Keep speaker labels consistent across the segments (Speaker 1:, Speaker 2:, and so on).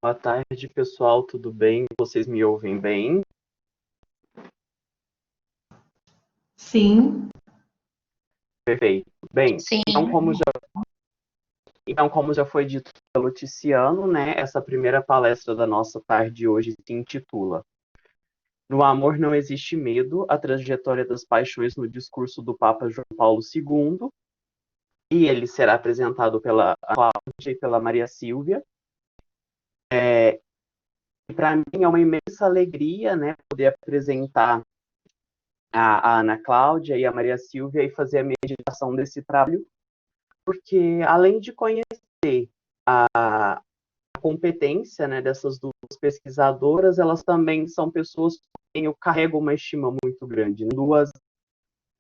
Speaker 1: Boa tarde, pessoal, tudo bem? Vocês me ouvem bem?
Speaker 2: Sim,
Speaker 1: Perfeito. Bem,
Speaker 3: Sim,
Speaker 1: como já foi dito pelo Ticiano, né, essa primeira palestra da nossa tarde hoje se intitula No Amor Não Existe Medo, a trajetória das paixões no discurso do Papa João Paulo II, e ele será apresentado pela Cláudia e pela Maria Silvia. E para mim é uma imensa alegria, né, poder apresentar a Ana Cláudia e a Maria Silvia e fazer a mediação desse trabalho, porque além de conhecer a competência, né, dessas duas pesquisadoras, elas também são pessoas que eu carrego uma estima muito grande, duas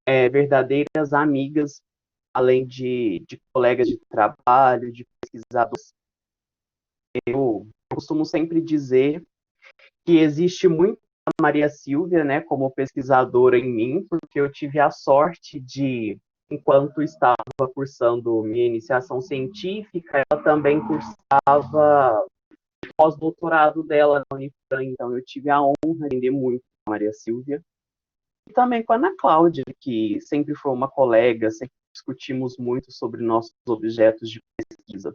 Speaker 1: verdadeiras amigas, além de colegas de trabalho, de pesquisadores. Eu costumo sempre dizer que existe muito a Maria Silvia, né, como pesquisadora em mim, porque eu tive a sorte de, enquanto estava cursando minha iniciação científica, ela também cursava pós-doutorado dela na Unifran, então eu tive a honra de aprender muito com a Maria Silvia. E também com a Ana Cláudia, que sempre foi uma colega, sempre discutimos muito sobre nossos objetos de pesquisa.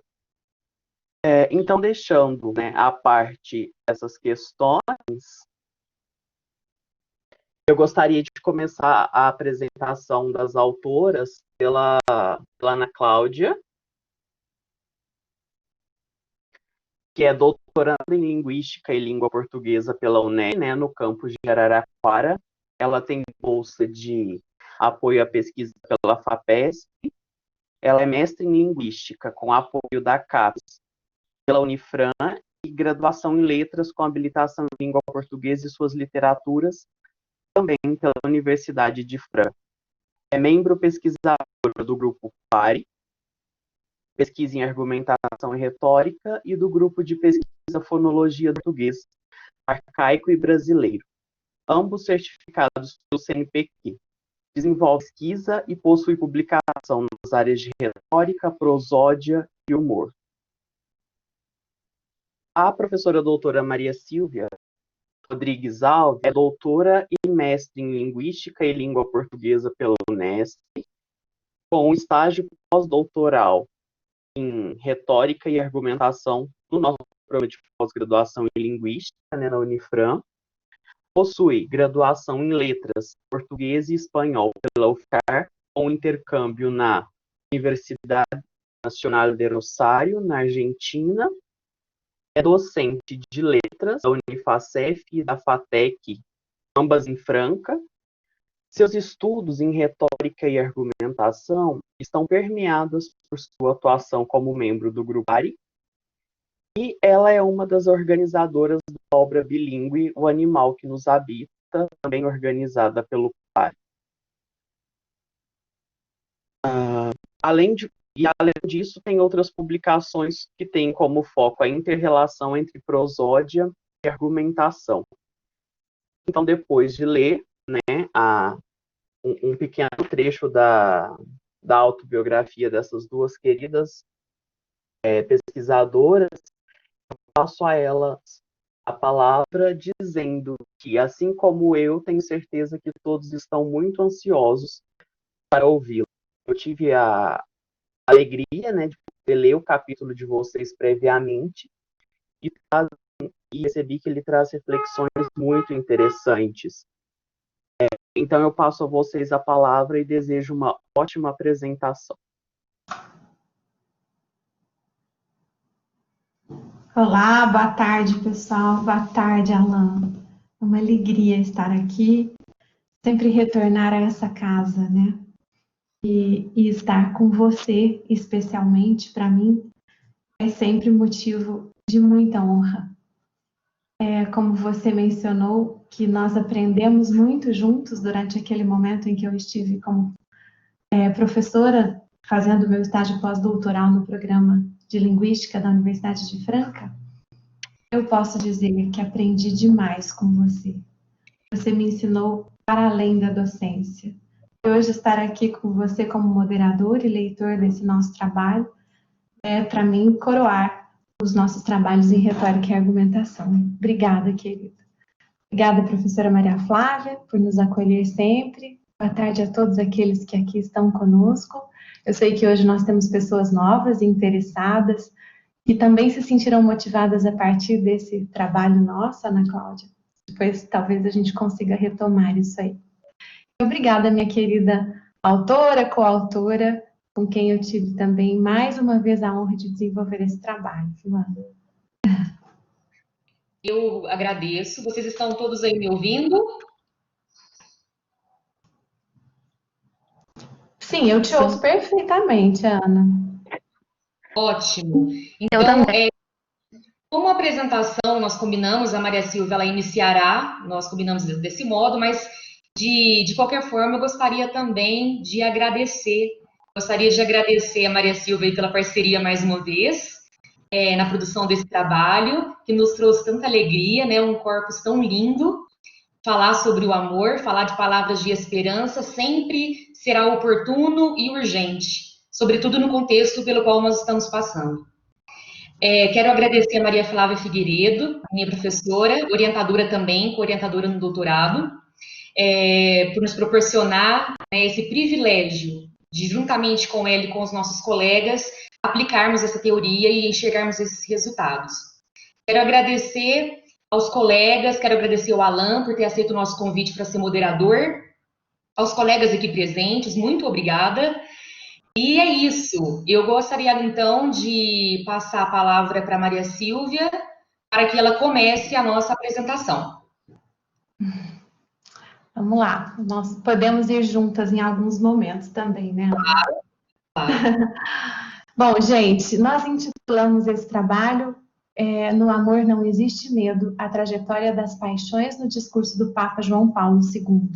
Speaker 1: Então, deixando, né, à parte essas questões, eu gostaria de começar a apresentação das autoras pela Ana Cláudia, que é doutoranda em Linguística e Língua Portuguesa pela UNE, né, no campus de Araraquara. Ela tem bolsa de apoio à pesquisa pela FAPESP. Ela é mestre em Linguística, com apoio da CAPES, pela Unifran, e graduação em Letras, com habilitação em Língua Portuguesa e suas literaturas, também pela Universidade de Franca. É membro pesquisador do grupo PARE, pesquisa em argumentação e retórica, e do grupo de pesquisa fonologia do português, arcaico e brasileiro, ambos certificados pelo CNPq. Desenvolve pesquisa e possui publicação nas áreas de retórica, prosódia e humor. A professora doutora Maria Silvia Rodrigues Alves é doutora e mestre em Linguística e Língua Portuguesa pela Unesp, com um estágio pós-doutoral em Retórica e Argumentação no nosso programa de pós-graduação em Linguística, né, na Unifran. Possui graduação em Letras, Português e Espanhol pela UFCAR, com intercâmbio na Universidade Nacional de Rosário, na Argentina. É docente de Letras da Unifacef e da FATEC, ambas em Franca. Seus estudos em retórica e argumentação estão permeados por sua atuação como membro do Grupo ARI, e ela é uma das organizadoras da obra bilíngue O Animal que Nos Habita, também organizada pelo PARI. Além disso, tem outras publicações que têm como foco a inter-relação entre prosódia e argumentação. Então, depois de ler, né, um pequeno trecho da autobiografia dessas duas queridas pesquisadoras, passo a elas a palavra dizendo que, assim como eu, tenho certeza que todos estão muito ansiosos para ouvi-lo. Eu tive a alegria, né, de poder ler o capítulo de vocês previamente e, e percebi que ele traz reflexões muito interessantes. Então, eu passo a vocês a palavra e desejo uma ótima apresentação.
Speaker 2: olá, boa tarde, pessoal. Boa tarde, Alan. É uma alegria estar aqui, sempre retornar a essa casa, né? E estar com você, especialmente para mim, é sempre motivo de muita honra. Como você mencionou, que nós aprendemos muito juntos durante aquele momento em que eu estive como professora, fazendo meu estágio pós-doutoral no programa de Linguística da Universidade de Franca. Eu posso dizer que aprendi demais com você. Você me ensinou para além da docência. E hoje estar aqui com você como moderador e leitor desse nosso trabalho é, para mim, coroar os nossos trabalhos em retórica e argumentação. Obrigada, querida. Obrigada, professora Maria Flávia, por nos acolher sempre. Boa tarde a todos aqueles que aqui estão conosco. Eu sei que hoje nós temos pessoas novas e interessadas, que também se sentiram motivadas a partir desse trabalho nosso, Ana Cláudia. Depois, talvez a gente consiga retomar isso aí. Obrigada, minha querida autora, coautora, com quem eu tive também, mais uma vez, a honra de desenvolver esse trabalho. Joana.
Speaker 3: Eu agradeço. Vocês estão todos aí me ouvindo?
Speaker 2: Sim, eu te ouço perfeitamente, Ana.
Speaker 3: Ótimo. Então, como apresentação, nós combinamos, a Maria Silvia, ela iniciará, nós combinamos desse modo, mas de qualquer forma, eu gostaria também de agradecer. Gostaria de agradecer a Maria Silvia pela parceria mais uma vez, na produção desse trabalho, que nos trouxe tanta alegria, né? Um corpus tão lindo. Falar sobre o amor, falar de palavras de esperança, sempre será oportuno e urgente, sobretudo no contexto pelo qual nós estamos passando. Quero agradecer a Maria Flávia Figueiredo, minha professora, orientadora também, co-orientadora no doutorado, por nos proporcionar, né, esse privilégio de, juntamente com ela e com os nossos colegas, aplicarmos essa teoria e enxergarmos esses resultados. Quero agradecer aos colegas, quero agradecer ao Alan por ter aceito o nosso convite para ser moderador, aos colegas aqui presentes, muito obrigada. E é isso, eu gostaria então de passar a palavra para a Maria Silvia, para que ela comece a nossa apresentação.
Speaker 2: Vamos lá, nós podemos ir juntas em alguns momentos também, né?
Speaker 3: Claro.
Speaker 2: Bom, gente, nós intitulamos esse trabalho No Amor Não Existe Medo, a trajetória das paixões no discurso do Papa João Paulo II.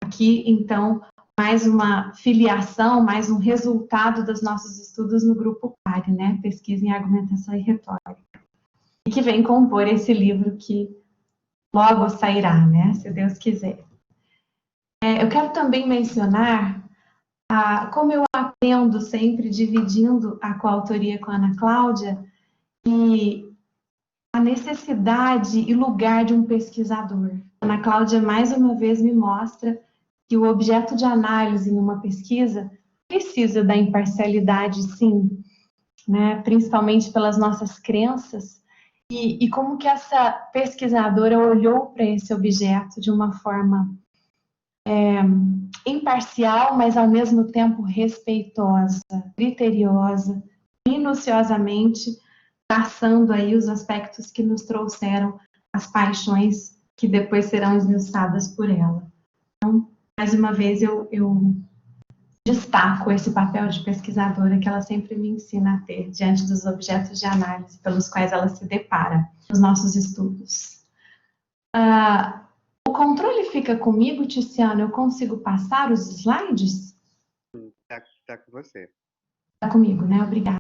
Speaker 2: Aqui, então, mais uma filiação, mais um resultado dos nossos estudos no grupo PARE, né? Pesquisa em Argumentação e Retórica. E que vem compor esse livro que logo sairá, né? Se Deus quiser. Eu quero também mencionar como eu aprendo sempre dividindo a coautoria com a Ana Cláudia e a necessidade e lugar de um pesquisador. A Ana Cláudia, mais uma vez, me mostra que o objeto de análise em uma pesquisa precisa da imparcialidade, sim, né? Principalmente pelas nossas crenças, e como que essa pesquisadora olhou para esse objeto de uma forma imparcial, mas ao mesmo tempo respeitosa, criteriosa, minuciosamente, traçando aí os aspectos que nos trouxeram as paixões que depois serão esmiuçadas por ela. Então, mais uma vez, eu destaco esse papel de pesquisadora que ela sempre me ensina a ter diante dos objetos de análise pelos quais ela se depara nos nossos estudos. O controle fica comigo, Tiziano? Eu consigo passar os slides?
Speaker 4: Está com você.
Speaker 2: Está comigo, né? Obrigada.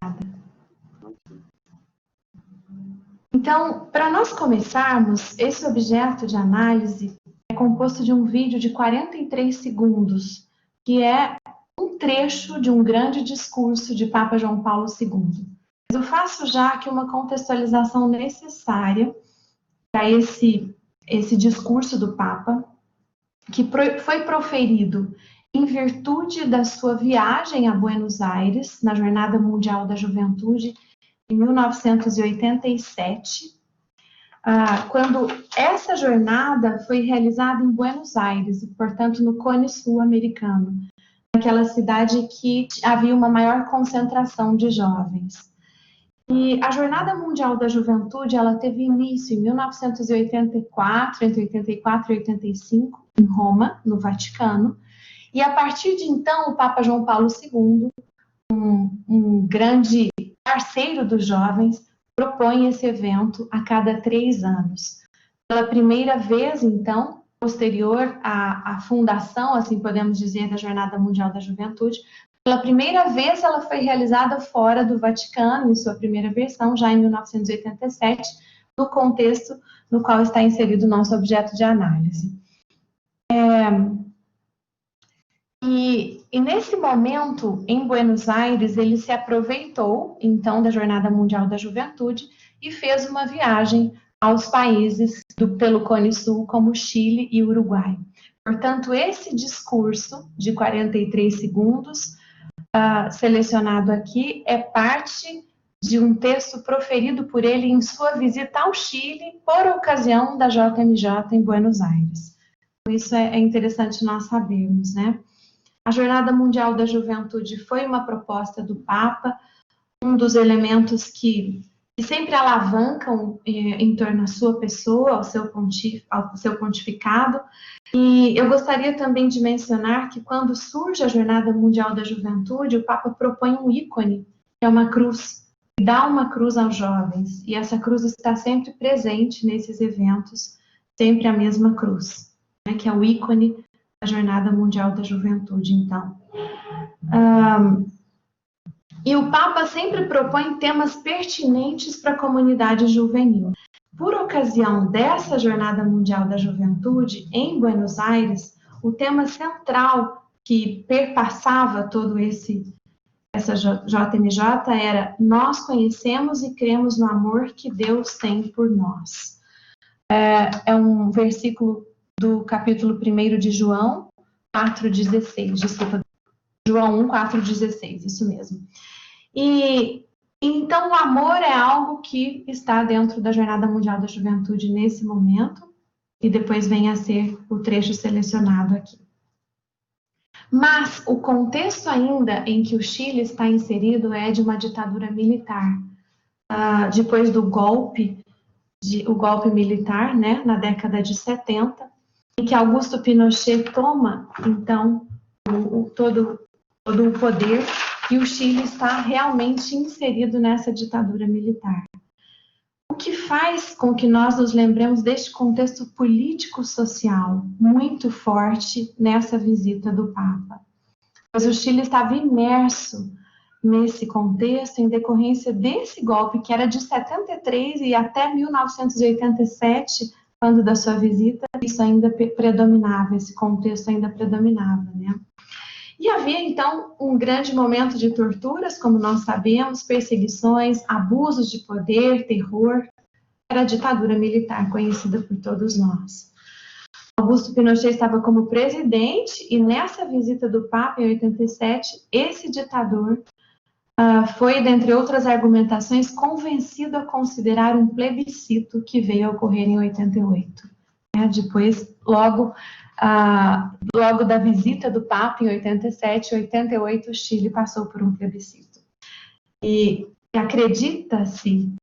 Speaker 2: Então, para nós começarmos, esse objeto de análise é composto de um vídeo de 43 segundos, que é um trecho de um grande discurso de Papa João Paulo II. Mas eu faço já aqui uma contextualização necessária para esse discurso do Papa, que foi proferido em virtude da sua viagem a Buenos Aires, na Jornada Mundial da Juventude, em 1987, quando essa jornada foi realizada em Buenos Aires, e, portanto, no Cone Sul americano, naquela cidade que havia uma maior concentração de jovens. E a Jornada Mundial da Juventude, ela teve início em 1984, entre 84 e 85, em Roma, no Vaticano, e a partir de então, o Papa João Paulo II, um grande parceiro dos jovens, propõe esse evento a cada 3 anos. Pela primeira vez, então, posterior à fundação, assim podemos dizer, da Jornada Mundial da Juventude, pela primeira vez ela foi realizada fora do Vaticano, em sua primeira versão, já em 1987, no contexto no qual está inserido o nosso objeto de análise. E E nesse momento, em Buenos Aires, ele se aproveitou, então, da Jornada Mundial da Juventude e fez uma viagem aos países pelo Cone Sul, como Chile e Uruguai. Portanto, esse discurso de 43 segundos, selecionado aqui, é parte de um texto proferido por ele em sua visita ao Chile, por ocasião da JMJ em Buenos Aires. Isso é interessante nós sabermos, né? A Jornada Mundial da Juventude foi uma proposta do Papa, um dos elementos que sempre alavancam em torno da sua pessoa, ao seu pontificado. E eu gostaria também de mencionar que quando surge a Jornada Mundial da Juventude, o Papa propõe um ícone, que é uma cruz, dá uma cruz aos jovens, e essa cruz está sempre presente nesses eventos, sempre a mesma cruz, né, que é o ícone da Jornada Mundial da Juventude, então. E o Papa sempre propõe temas pertinentes para a comunidade juvenil. Por ocasião dessa Jornada Mundial da Juventude, em Buenos Aires, o tema central que perpassava todo essa JMJ era: nós conhecemos e cremos no amor que Deus tem por nós. É um versículo do capítulo 1 de João 4,16, desculpa, João 1, 4,16, isso mesmo. E então o amor é algo que está dentro da Jornada Mundial da Juventude nesse momento, e depois vem a ser o trecho selecionado aqui. Mas o contexto ainda em que o Chile está inserido é de uma ditadura militar. Depois do golpe, o golpe militar, né, na década de 70, em que Augusto Pinochet toma, então, todo o poder, e o Chile está realmente inserido nessa ditadura militar. O que faz com que nós nos lembremos deste contexto político-social muito forte nessa visita do Papa? Pois o Chile estava imerso nesse contexto em decorrência desse golpe, que era de 73 e até 1987, quando da sua visita, isso ainda predominava, esse contexto ainda predominava, né? E havia, então, um grande momento de torturas, como nós sabemos, perseguições, abusos de poder, terror. Era a ditadura militar, conhecida por todos nós. Augusto Pinochet estava como presidente, e nessa visita do Papa, em 87, esse ditador foi, dentre outras argumentações, convencido a considerar um plebiscito que veio a ocorrer em 88. Depois, logo da visita do Papa em 87, 88, o Chile passou por um plebiscito. E acredita-se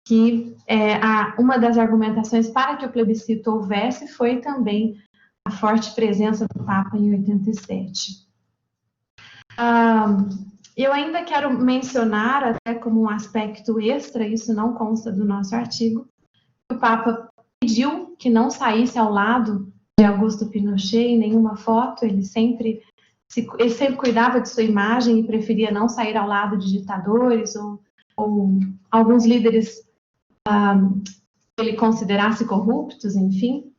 Speaker 2: que uma das argumentações para que o plebiscito houvesse foi também a forte presença do Papa em 87. Eu ainda quero mencionar, até como um aspecto extra, isso não consta do nosso artigo, que o Papa pediu que não saísse ao lado de Augusto Pinochet em nenhuma foto. Ele sempre cuidava de sua imagem e preferia não sair ao lado de ditadores ou alguns líderes que ele considerasse corruptos, enfim.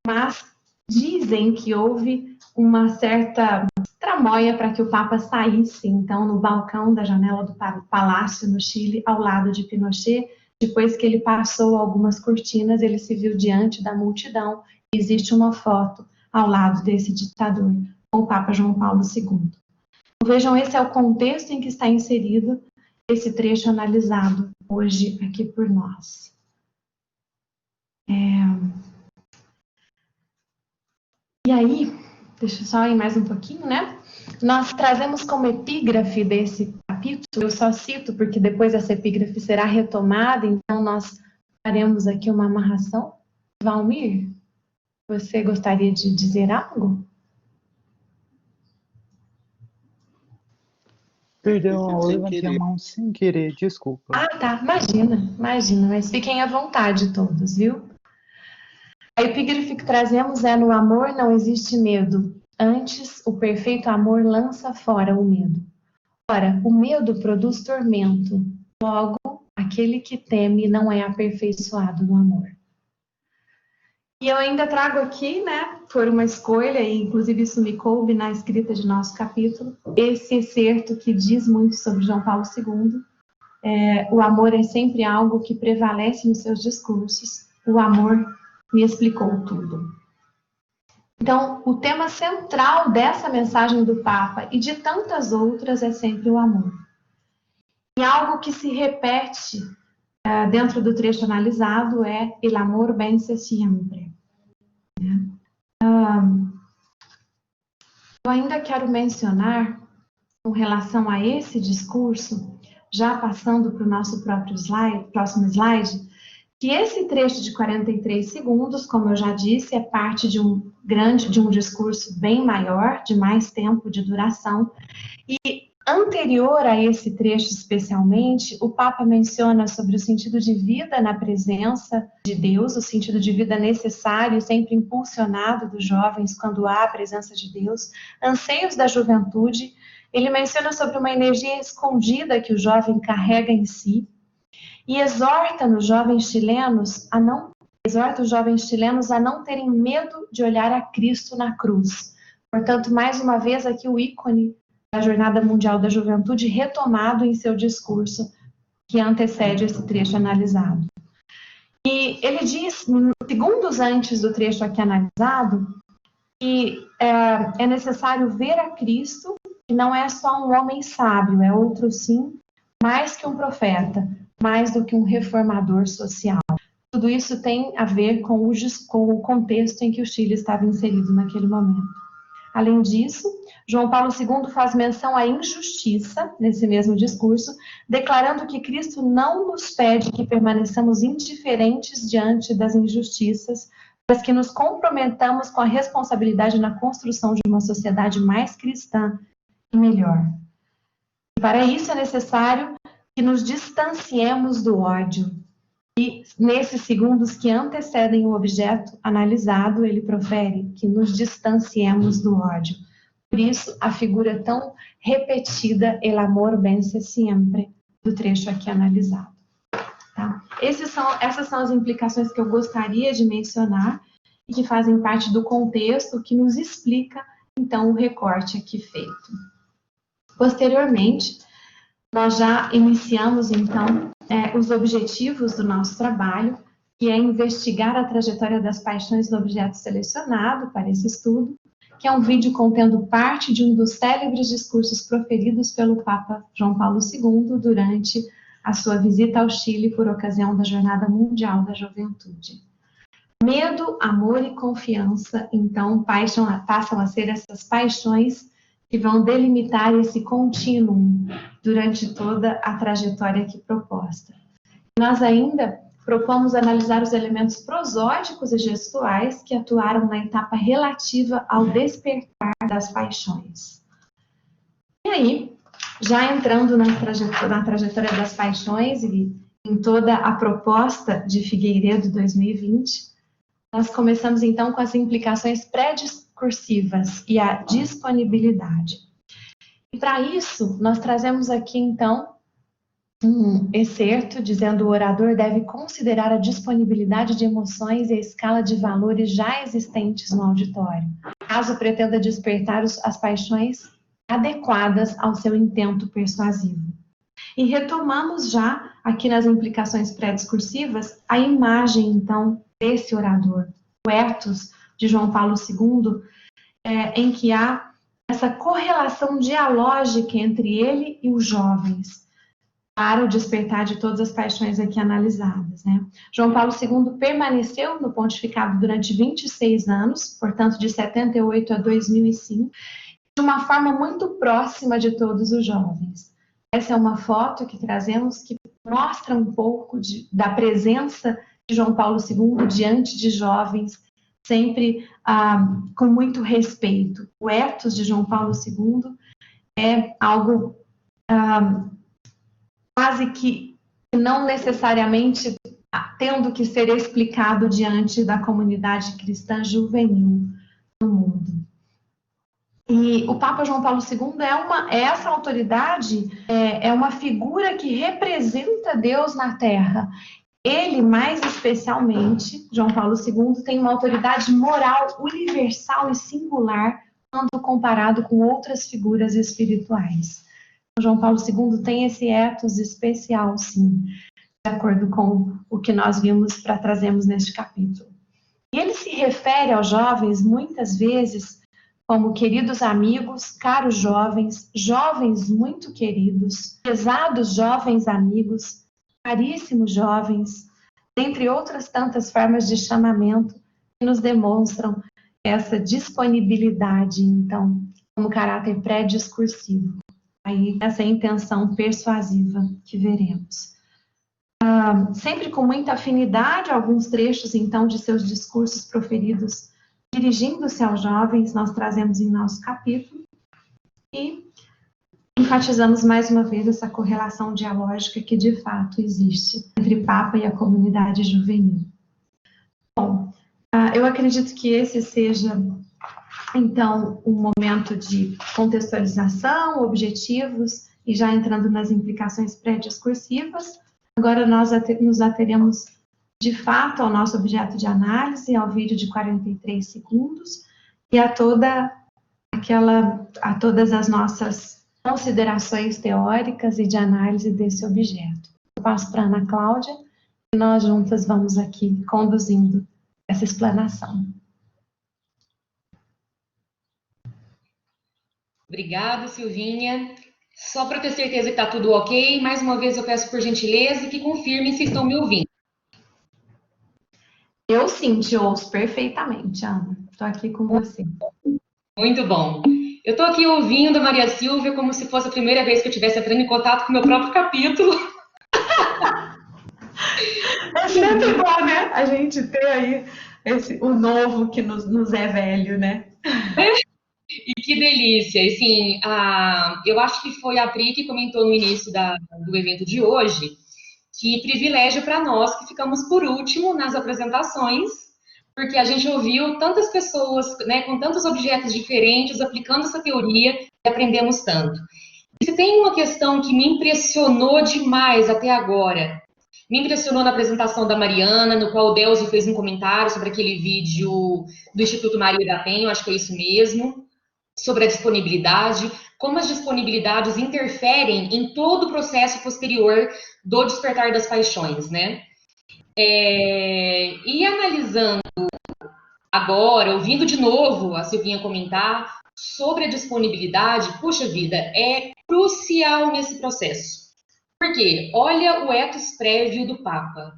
Speaker 2: Mas dizem que houve uma certa tramóia para que o Papa saísse, então, no balcão da janela do palácio no Chile, ao lado de Pinochet. Depois que ele passou algumas cortinas, ele se viu diante da multidão. Existe uma foto ao lado desse ditador, com o Papa João Paulo II. Então, vejam, esse é o contexto em que está inserido esse trecho analisado hoje aqui por nós. E aí, deixa eu só ir mais um pouquinho, né? Nós trazemos como epígrafe desse capítulo, eu só cito porque depois essa epígrafe será retomada, então nós faremos aqui uma amarração. Valmir, você gostaria de dizer algo?
Speaker 5: Perdão, eu levantei a mão sem querer, desculpa.
Speaker 2: Tá, imagina, mas fiquem à vontade todos, viu? A epígrafe que trazemos é: no amor não existe medo, antes o perfeito amor lança fora o medo. Ora, o medo produz tormento, logo aquele que teme não é aperfeiçoado no amor. E eu ainda trago aqui, né, foi uma escolha, e inclusive isso me coube na escrita de nosso capítulo, esse excerto que diz muito sobre João Paulo II. O amor é sempre algo que prevalece nos seus discursos. O amor me explicou tudo. Então, o tema central dessa mensagem do Papa e de tantas outras é sempre o amor. E algo que se repete dentro do trecho analisado é el amor vence siempre. Eu ainda quero mencionar, com relação a esse discurso, já passando para o nosso próximo slide, que esse trecho de 43 segundos, como eu já disse, é parte de um discurso bem maior, de mais tempo de duração, e anterior a esse trecho especialmente, o Papa menciona sobre o sentido de vida na presença de Deus, o sentido de vida necessário, sempre impulsionado dos jovens quando há a presença de Deus, anseios da juventude. Ele menciona sobre uma energia escondida que o jovem carrega em si e exorta os jovens chilenos a não terem medo de olhar a Cristo na cruz. Portanto, mais uma vez aqui o ícone da Jornada Mundial da Juventude retomado em seu discurso que antecede esse trecho analisado. E ele diz, segundos antes do trecho aqui analisado, que é necessário ver a Cristo, que não é só um homem sábio, é outro sim, mais que um profeta, mais do que um reformador social. Tudo isso tem a ver com o contexto em que o Chile estava inserido naquele momento. Além disso, João Paulo II faz menção à injustiça nesse mesmo discurso, declarando que Cristo não nos pede que permaneçamos indiferentes diante das injustiças, mas que nos comprometamos com a responsabilidade na construção de uma sociedade mais cristã e melhor. E para isso é necessário que nos distanciemos do ódio. E nesses segundos que antecedem o objeto analisado, ele profere que nos distanciemos do ódio. Por isso, a figura tão repetida, el amor vence siempre, do trecho aqui analisado. Tá? Essas são as implicações que eu gostaria de mencionar e que fazem parte do contexto que nos explica, então, o recorte aqui feito. Posteriormente, nós já iniciamos, então, os objetivos do nosso trabalho, que é investigar a trajetória das paixões do objeto selecionado para esse estudo, que é um vídeo contendo parte de um dos célebres discursos proferidos pelo Papa João Paulo II durante a sua visita ao Chile por ocasião da Jornada Mundial da Juventude. Medo, amor e confiança, então, passam a ser essas paixões que vão delimitar esse contínuo durante toda a trajetória aqui proposta. Nós ainda propomos analisar os elementos prosódicos e gestuais que atuaram na etapa relativa ao despertar das paixões. E aí, já entrando na trajetória das paixões e em toda a proposta de Figueiredo 2020, nós começamos então com as implicações pré-discursivas e a disponibilidade. E para isso, nós trazemos aqui então um excerto dizendo: o orador deve considerar a disponibilidade de emoções e a escala de valores já existentes no auditório, caso pretenda despertar as paixões adequadas ao seu intento persuasivo. E retomamos já, aqui nas implicações pré-discursivas, a imagem, então, desse orador, o ethos de João Paulo II, em que há essa correlação dialógica entre ele e os jovens, para o despertar de todas as paixões aqui analisadas, né? João Paulo II permaneceu no pontificado durante 26 anos, portanto, de 78 a 2005, de uma forma muito próxima de todos os jovens. Essa é uma foto que trazemos que mostra um pouco da presença de João Paulo II diante de jovens, sempre com muito respeito. O ethos de João Paulo II é algo quase que não necessariamente tendo que ser explicado diante da comunidade cristã juvenil no mundo. E o Papa João Paulo II essa autoridade, é uma figura que representa Deus na Terra. Ele, mais especialmente, João Paulo II, tem uma autoridade moral universal e singular quando comparado com outras figuras espirituais. João Paulo II tem esse ethos especial, sim, de acordo com o que nós vimos para trazermos neste capítulo. E ele se refere aos jovens muitas vezes como queridos amigos, caros jovens, jovens muito queridos, pesados jovens amigos, caríssimos jovens, entre outras tantas formas de chamamento que nos demonstram essa disponibilidade, então, como caráter pré-discursivo. Aí, essa é a intenção persuasiva que veremos. Sempre com muita afinidade, alguns trechos, então, de seus discursos proferidos dirigindo-se aos jovens, nós trazemos em nosso capítulo e enfatizamos mais uma vez essa correlação dialógica que, de fato, existe entre o Papa e a comunidade juvenil. Bom, eu acredito que esse seja, então, um momento de contextualização, objetivos, e já entrando nas implicações pré-discursivas. Agora nós nos ateremos, de fato, ao nosso objeto de análise, ao vídeo de 43 segundos, e a todas as nossas considerações teóricas e de análise desse objeto. Eu passo para a Ana Cláudia, e nós juntas vamos aqui conduzindo essa explanação.
Speaker 3: Obrigada, Silvinha. Só para ter certeza que está tudo ok, mais uma vez eu peço por gentileza que confirmem se estão me ouvindo.
Speaker 2: Eu sim, te ouço perfeitamente, Ana. Estou aqui com você.
Speaker 3: Muito bom. Eu estou aqui ouvindo a Maria Silvia como se fosse a primeira vez que eu estivesse entrando em contato com o meu próprio capítulo.
Speaker 2: É sempre bom, né? A gente ter aí o novo que nos é velho, né?
Speaker 3: E que delícia! E, assim, eu acho que foi a Pri que comentou no início do evento de hoje, que privilégio para nós que ficamos por último nas apresentações, porque a gente ouviu tantas pessoas, né, com tantos objetos diferentes, aplicando essa teoria e aprendemos tanto. E se tem uma questão que me impressionou demais até agora, me impressionou na apresentação da Mariana, no qual o Delcio fez um comentário sobre aquele vídeo do Instituto Maria da Penha, eu acho que é isso mesmo, sobre a disponibilidade, como as disponibilidades interferem em todo o processo posterior do despertar das paixões, né? E analisando agora, ouvindo de novo a Silvinha comentar sobre a disponibilidade, puxa vida, é crucial nesse processo. Por quê? Olha o ethos prévio do Papa,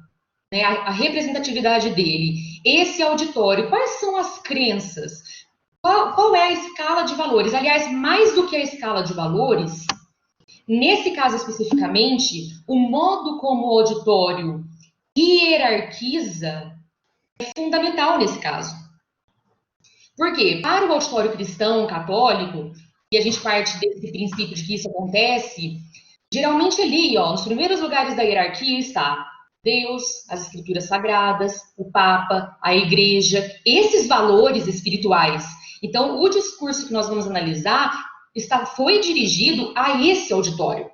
Speaker 3: né? A representatividade dele, esse auditório, quais são as crenças? Qual é a escala de valores? Aliás, mais do que a escala de valores, nesse caso especificamente, o modo como o auditório hierarquiza é fundamental nesse caso. Por quê? Para o auditório cristão, católico, e a gente parte desse princípio de que isso acontece, geralmente ali, ó, nos primeiros lugares da hierarquia está Deus, as escrituras sagradas, o Papa, a igreja, esses valores espirituais. Então, o discurso que nós vamos analisar foi dirigido a esse auditório,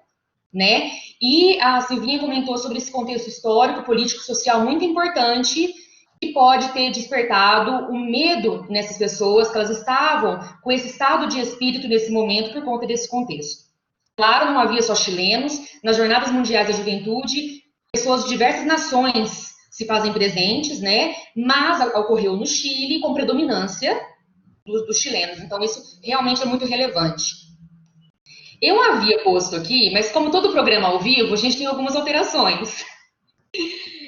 Speaker 3: né? E a Silvinha comentou sobre esse contexto histórico, político, social muito importante, que pode ter despertado o medo nessas pessoas, que elas estavam com esse estado de espírito nesse momento por conta desse contexto. Claro, não havia só chilenos, nas Jornadas Mundiais da Juventude, pessoas de diversas nações se fazem presentes, né? Mas ocorreu no Chile com predominância dos chilenos, então isso realmente é muito relevante. Eu havia posto aqui, mas como todo programa ao vivo, a gente tem algumas alterações.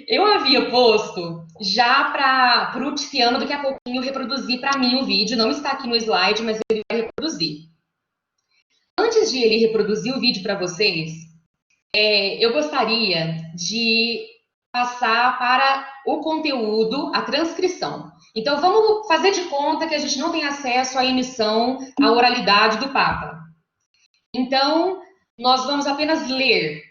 Speaker 3: Eu havia posto já para o Tiziano, daqui a pouquinho, reproduzir para mim o vídeo, não está aqui no slide, mas ele vai reproduzir. Antes de ele reproduzir o vídeo para vocês, eu gostaria de passar para o conteúdo, a transcrição. Então, vamos fazer de conta que a gente não tem acesso à emissão, à oralidade do Papa. Então, nós vamos apenas ler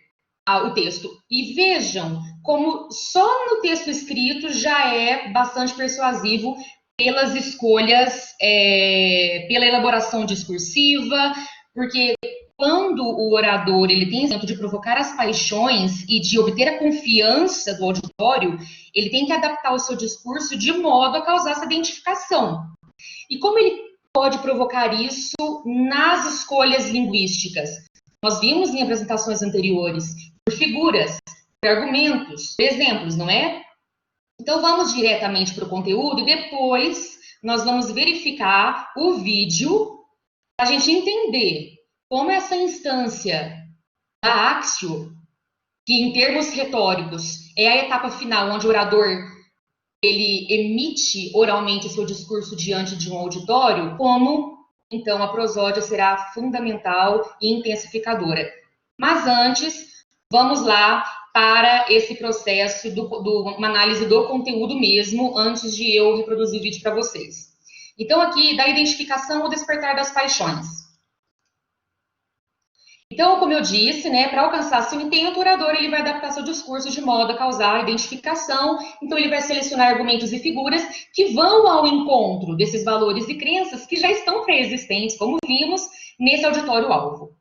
Speaker 3: o texto. E vejam como só no texto escrito já é bastante persuasivo pelas escolhas, pela elaboração discursiva, porque quando o orador ele tem esse de provocar as paixões e de obter a confiança do auditório, ele tem que adaptar o seu discurso de modo a causar essa identificação. E como ele pode provocar isso nas escolhas linguísticas? Nós vimos em apresentações anteriores, por figuras, por argumentos, por exemplos, não é? Então vamos diretamente para o conteúdo e depois nós vamos verificar o vídeo para a gente entender como essa instância da Axio, que em termos retóricos é a etapa final onde o orador ele emite oralmente o seu discurso diante de um auditório, como então a prosódia será fundamental e intensificadora. Mas antes, vamos lá para esse processo uma análise do conteúdo mesmo, antes de eu reproduzir o vídeo para vocês. Então aqui, da identificação ao despertar das paixões. Então, como eu disse, né, para alcançar seu intento, o orador ele vai adaptar seu discurso de modo a causar identificação. Então, ele vai selecionar argumentos e figuras que vão ao encontro desses valores e crenças que já estão pré-existentes, como vimos nesse auditório-alvo.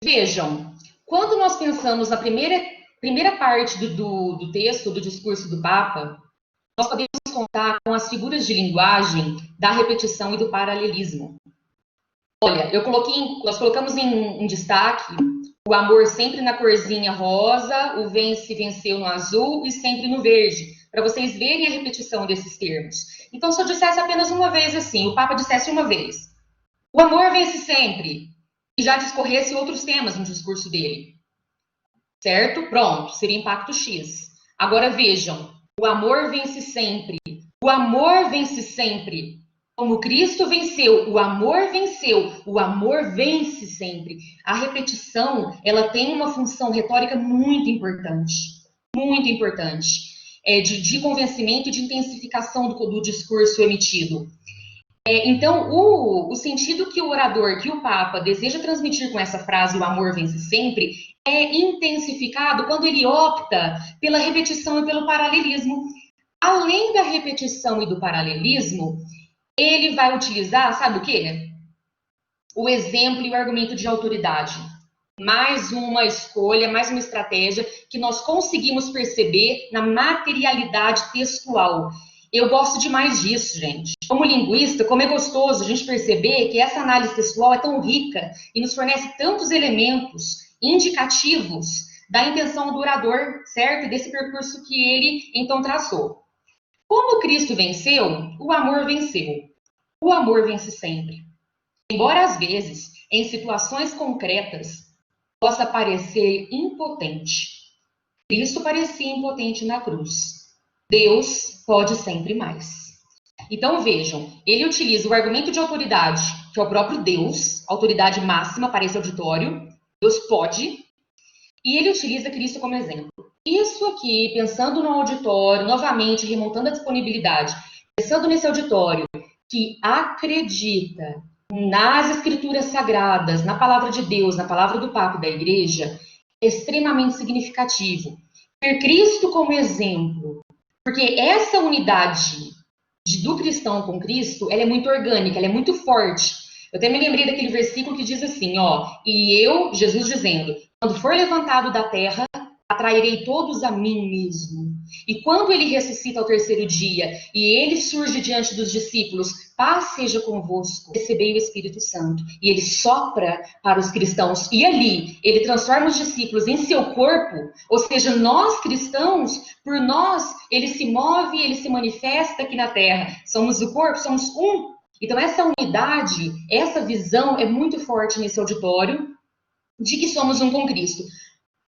Speaker 3: Vejam, quando nós pensamos na primeira parte do texto, do discurso do Papa, nós podemos contar com as figuras de linguagem da repetição e do paralelismo. Olha, nós colocamos em destaque o amor sempre na corzinha rosa, o vence, venceu no azul e sempre no verde, para vocês verem a repetição desses termos. Então, se eu dissesse apenas uma vez assim, o Papa dissesse uma vez, o amor vence sempre, e já discorresse outros temas no discurso dele, certo? Pronto, seria impacto X. Agora vejam, o amor vence sempre, o amor vence sempre. Como Cristo venceu, o amor vence sempre. A repetição, ela tem uma função retórica muito importante, de convencimento e de intensificação do discurso emitido. Então, o sentido que o orador, que o Papa deseja transmitir com essa frase, o amor vence sempre, é intensificado quando ele opta pela repetição e pelo paralelismo. Além da repetição e do paralelismo, ele vai utilizar, sabe o quê? O exemplo e o argumento de autoridade. Mais uma escolha, mais uma estratégia que nós conseguimos perceber na materialidade textual. Eu gosto demais disso, gente. Como linguista, como é gostoso a gente perceber que essa análise textual é tão rica e nos fornece tantos elementos indicativos da intenção do orador, certo? E desse percurso que ele, então, traçou. Como Cristo venceu, o amor venceu. O amor vence sempre. Embora, às vezes, em situações concretas, possa parecer impotente. Cristo parecia impotente na cruz. Deus pode sempre mais. Então, vejam, ele utiliza o argumento de autoridade, que é o próprio Deus, autoridade máxima para esse auditório. Deus pode. E ele utiliza Cristo como exemplo. Isso aqui, pensando no auditório, novamente, remontando a disponibilidade, pensando nesse auditório que acredita nas escrituras sagradas, na palavra de Deus, na palavra do Papa e da Igreja, é extremamente significativo. Ter Cristo como exemplo, porque essa unidade do cristão com Cristo, ela é muito orgânica, ela é muito forte. Eu até me lembrei daquele versículo que diz assim, ó, e eu, Jesus dizendo, quando for levantado da terra, atrairei todos a mim mesmo. E quando ele ressuscita ao terceiro dia, e ele surge diante dos discípulos, paz seja convosco, recebei o Espírito Santo. E ele sopra para os cristãos. E ali, ele transforma os discípulos em seu corpo, ou seja, nós cristãos, por nós, ele se move, ele se manifesta aqui na terra. Somos o corpo, somos um. Então, essa unidade, essa visão é muito forte nesse auditório de que somos um com Cristo.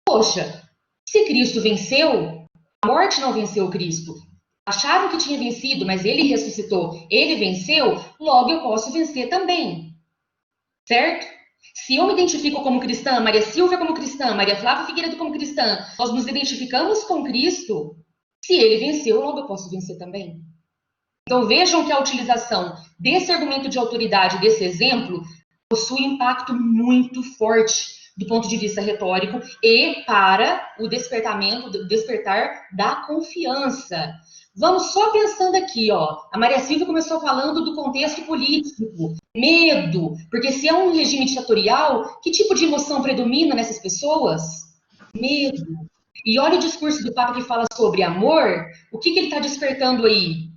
Speaker 3: Poxa, se Cristo venceu, a morte não venceu Cristo. Acharam que tinha vencido, mas ele ressuscitou. Ele venceu, logo eu posso vencer também. Certo? Se eu me identifico como cristã, Maria Silvia como cristã, Maria Flávia Figueiredo como cristã, nós nos identificamos com Cristo, se ele venceu, logo eu posso vencer também. Então vejam que a utilização desse argumento de autoridade, desse exemplo, possui um impacto muito forte do ponto de vista retórico e para o despertar da confiança. Vamos só pensando aqui, ó. A Maria Silvia começou falando do contexto político, medo, porque se é um regime ditatorial, que tipo de emoção predomina nessas pessoas? Medo. E olha o discurso do Papa que fala sobre amor, o que ele está despertando aí?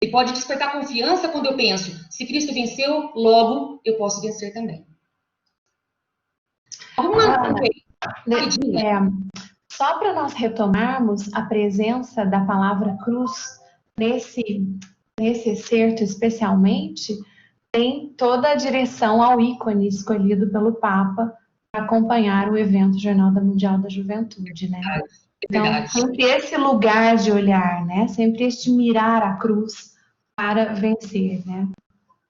Speaker 3: Ele pode despertar confiança quando eu penso, se Cristo venceu, logo eu posso vencer também.
Speaker 2: Só para nós retomarmos a presença da palavra cruz nesse excerto especialmente, tem toda a direção ao ícone escolhido pelo Papa para acompanhar o evento Jornada Mundial da Juventude, né? Então, sempre esse lugar de olhar, né? Sempre este mirar a cruz para vencer, né?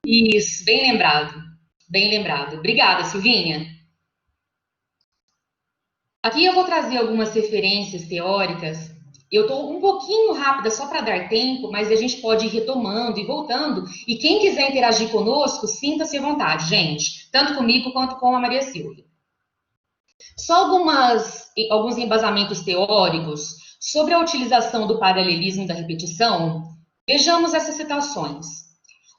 Speaker 3: Isso, bem lembrado. Bem lembrado. Obrigada, Silvinha. Aqui eu vou trazer algumas referências teóricas. Eu estou um pouquinho rápida só para dar tempo, mas a gente pode ir retomando e voltando. E quem quiser interagir conosco, sinta-se à vontade, gente. Tanto comigo quanto com a Maria Silvia. Só alguns embasamentos teóricos sobre a utilização do paralelismo da repetição. Vejamos essas citações.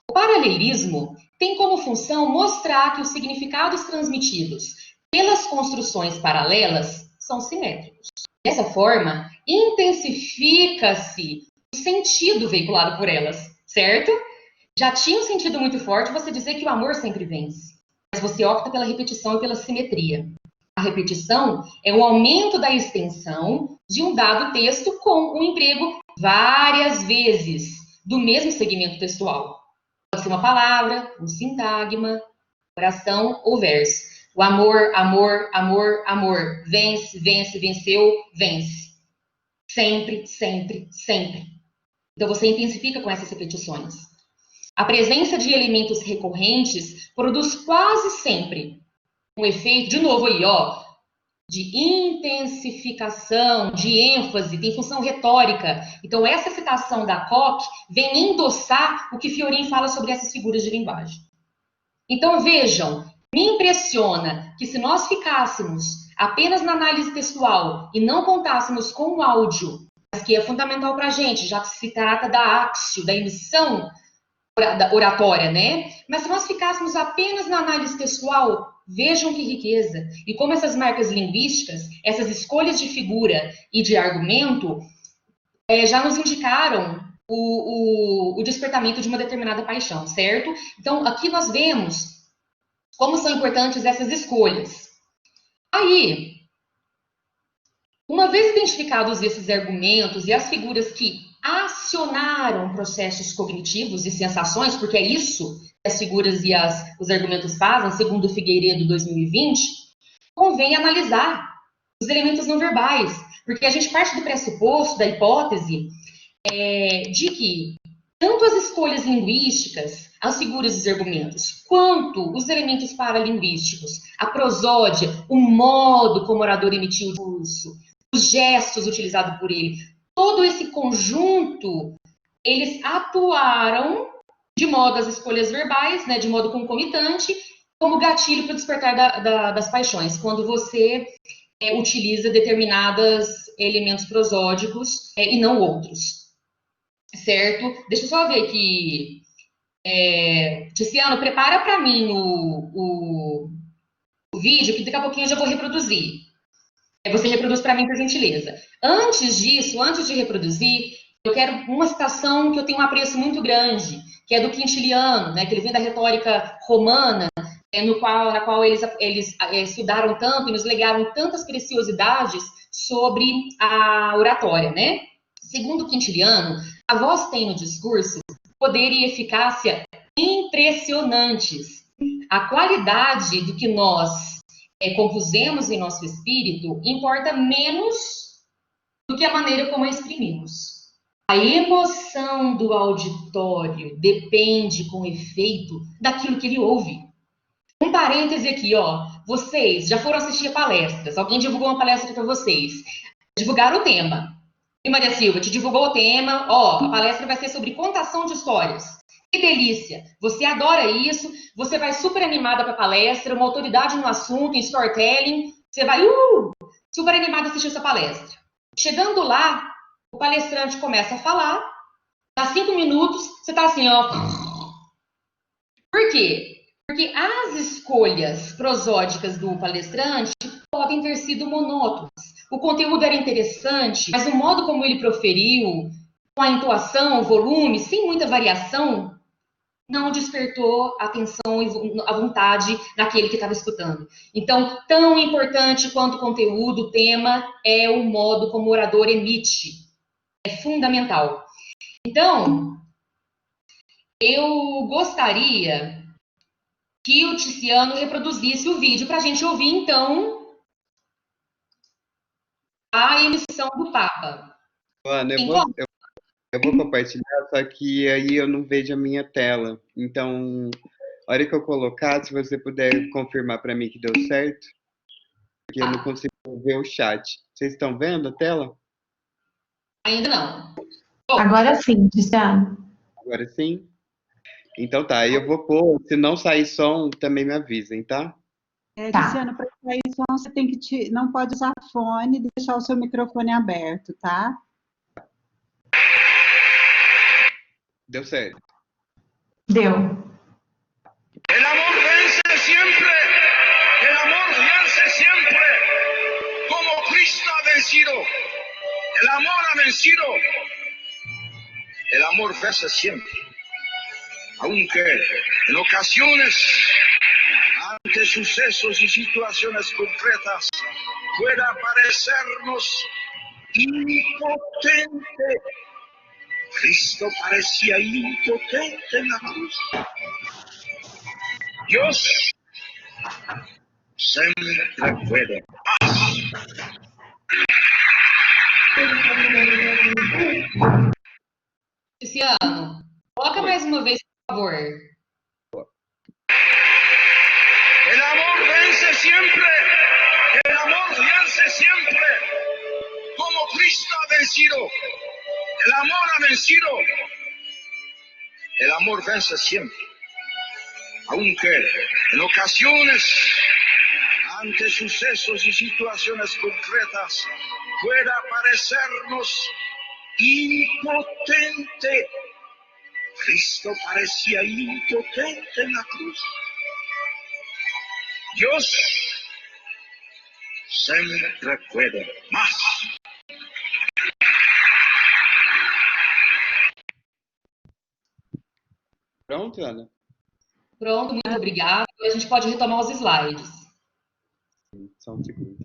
Speaker 3: O paralelismo tem como função mostrar que os significados transmitidos pelas construções paralelas são simétricos. Dessa forma, intensifica-se o sentido veiculado por elas, certo? Já tinha um sentido muito forte você dizer que o amor sempre vence, mas você opta pela repetição e pela simetria. A repetição é o aumento da extensão de um dado texto com um emprego várias vezes do mesmo segmento textual. Pode ser uma palavra, um sintagma, oração ou verso. O amor, amor, amor, amor. Vence, vence, venceu, vence. Sempre, sempre, sempre. Então você intensifica com essas repetições. A presença de elementos recorrentes produz quase sempre um efeito, de novo aí, ó, de intensificação, de ênfase, tem função retórica. Então essa citação da Koch vem endossar o que Fiorin fala sobre essas figuras de linguagem. Então vejam, me impressiona que se nós ficássemos apenas na análise textual e não contássemos com o áudio, mas que é fundamental para a gente, já que se trata da axio, da emissão oratória, né? Mas se nós ficássemos apenas na análise textual, vejam que riqueza. E como essas marcas linguísticas, essas escolhas de figura e de argumento, já nos indicaram o despertamento de uma determinada paixão, certo? Então, aqui nós vemos como são importantes essas escolhas. Aí, uma vez identificados esses argumentos e as figuras que acionaram processos cognitivos e sensações, porque é isso que as figuras e os argumentos fazem, segundo Figueiredo 2020, convém analisar os elementos não verbais, porque a gente parte do pressuposto, da hipótese, de que tanto as escolhas linguísticas, as figuras e os argumentos, quanto os elementos paralinguísticos, a prosódia, o modo como o orador emitiu o discurso, os gestos utilizados por ele, todo esse conjunto, eles atuaram de modo as escolhas verbais, né, de modo concomitante, como gatilho para o despertar das paixões, quando você utiliza determinados elementos prosódicos e não outros. Certo? Deixa eu só ver aqui. Tiziano, prepara para mim o vídeo, que daqui a pouquinho eu já vou reproduzir. Você reproduz para mim, por gentileza. Antes disso, antes de reproduzir, eu quero uma citação que eu tenho um apreço muito grande, que é do Quintiliano, né, que ele vem da retórica romana, na qual eles estudaram tanto e nos legaram tantas preciosidades sobre a oratória, né? Segundo Quintiliano, a voz tem no discurso poder e eficácia impressionantes. A qualidade do que nós compusemos em nosso espírito importa menos do que a maneira como a exprimimos. A emoção do auditório depende, com efeito, daquilo que ele ouve. Um parêntese aqui, ó. Vocês já foram assistir palestras? Alguém divulgou uma palestra para vocês? Divulgaram o tema. E Maria Silva, te divulgou o tema. Ó, a palestra vai ser sobre contação de histórias. Que delícia! Você adora isso, você vai super animada para a palestra, uma autoridade no assunto, em storytelling. Você vai super animada a assistir essa palestra. Chegando lá, o palestrante começa a falar Dá 5 minutos, você tá assim, ó. Por quê? Porque as escolhas prosódicas do palestrante podem ter sido monótonas. O conteúdo era interessante, mas o modo como ele proferiu, com a entoação, o volume, sem muita variação, não despertou a atenção e a vontade daquele que estava escutando. Então, tão importante quanto o conteúdo, o tema, é o modo como o orador emite. É fundamental. Então, eu gostaria que o Ticiano reproduzisse o vídeo para a gente ouvir, então, a emissão do Papa.
Speaker 4: Ana, eu vou compartilhar, só que aí eu não vejo a minha tela. Então, a hora que eu colocar, se você puder confirmar para mim que deu certo, porque eu não consigo ver o chat. Vocês estão vendo a tela?
Speaker 3: Ainda não.
Speaker 2: Agora sim, Cristiano.
Speaker 4: Agora sim? Então tá, aí eu vou pôr. Se não sair som, também me avisem, tá?
Speaker 2: Tá.
Speaker 6: Luciano, para sair som, você tem que não pode usar fone e deixar o seu microfone aberto, tá?
Speaker 4: Deu certo.
Speaker 2: Deu.
Speaker 7: El amor vence siempre. El amor vence siempre. Como Cristo ha vencido. El amor ha vencido. El amor vence siempre. Aunque en ocasiones, ante sucesos y situaciones concretas, pueda parecernos impotente. Cristo parecía impotente en la cruz. Dios siempre puede.
Speaker 3: Ticiano, coloca mais uma vez, por favor.
Speaker 7: El amor vence siempre. El amor vence siempre. Como Cristo ha vencido. El amor ha vencido. El amor vence siempre. Aunque en ocasiones, ante sucesos y situaciones concretas, pueda parecernos impotente. Cristo parecía impotente en la cruz. Dios siempre puede más.
Speaker 4: Pronto, Ana?
Speaker 3: Pronto, muito obrigada. A gente pode retomar os slides.
Speaker 4: Só um segundo.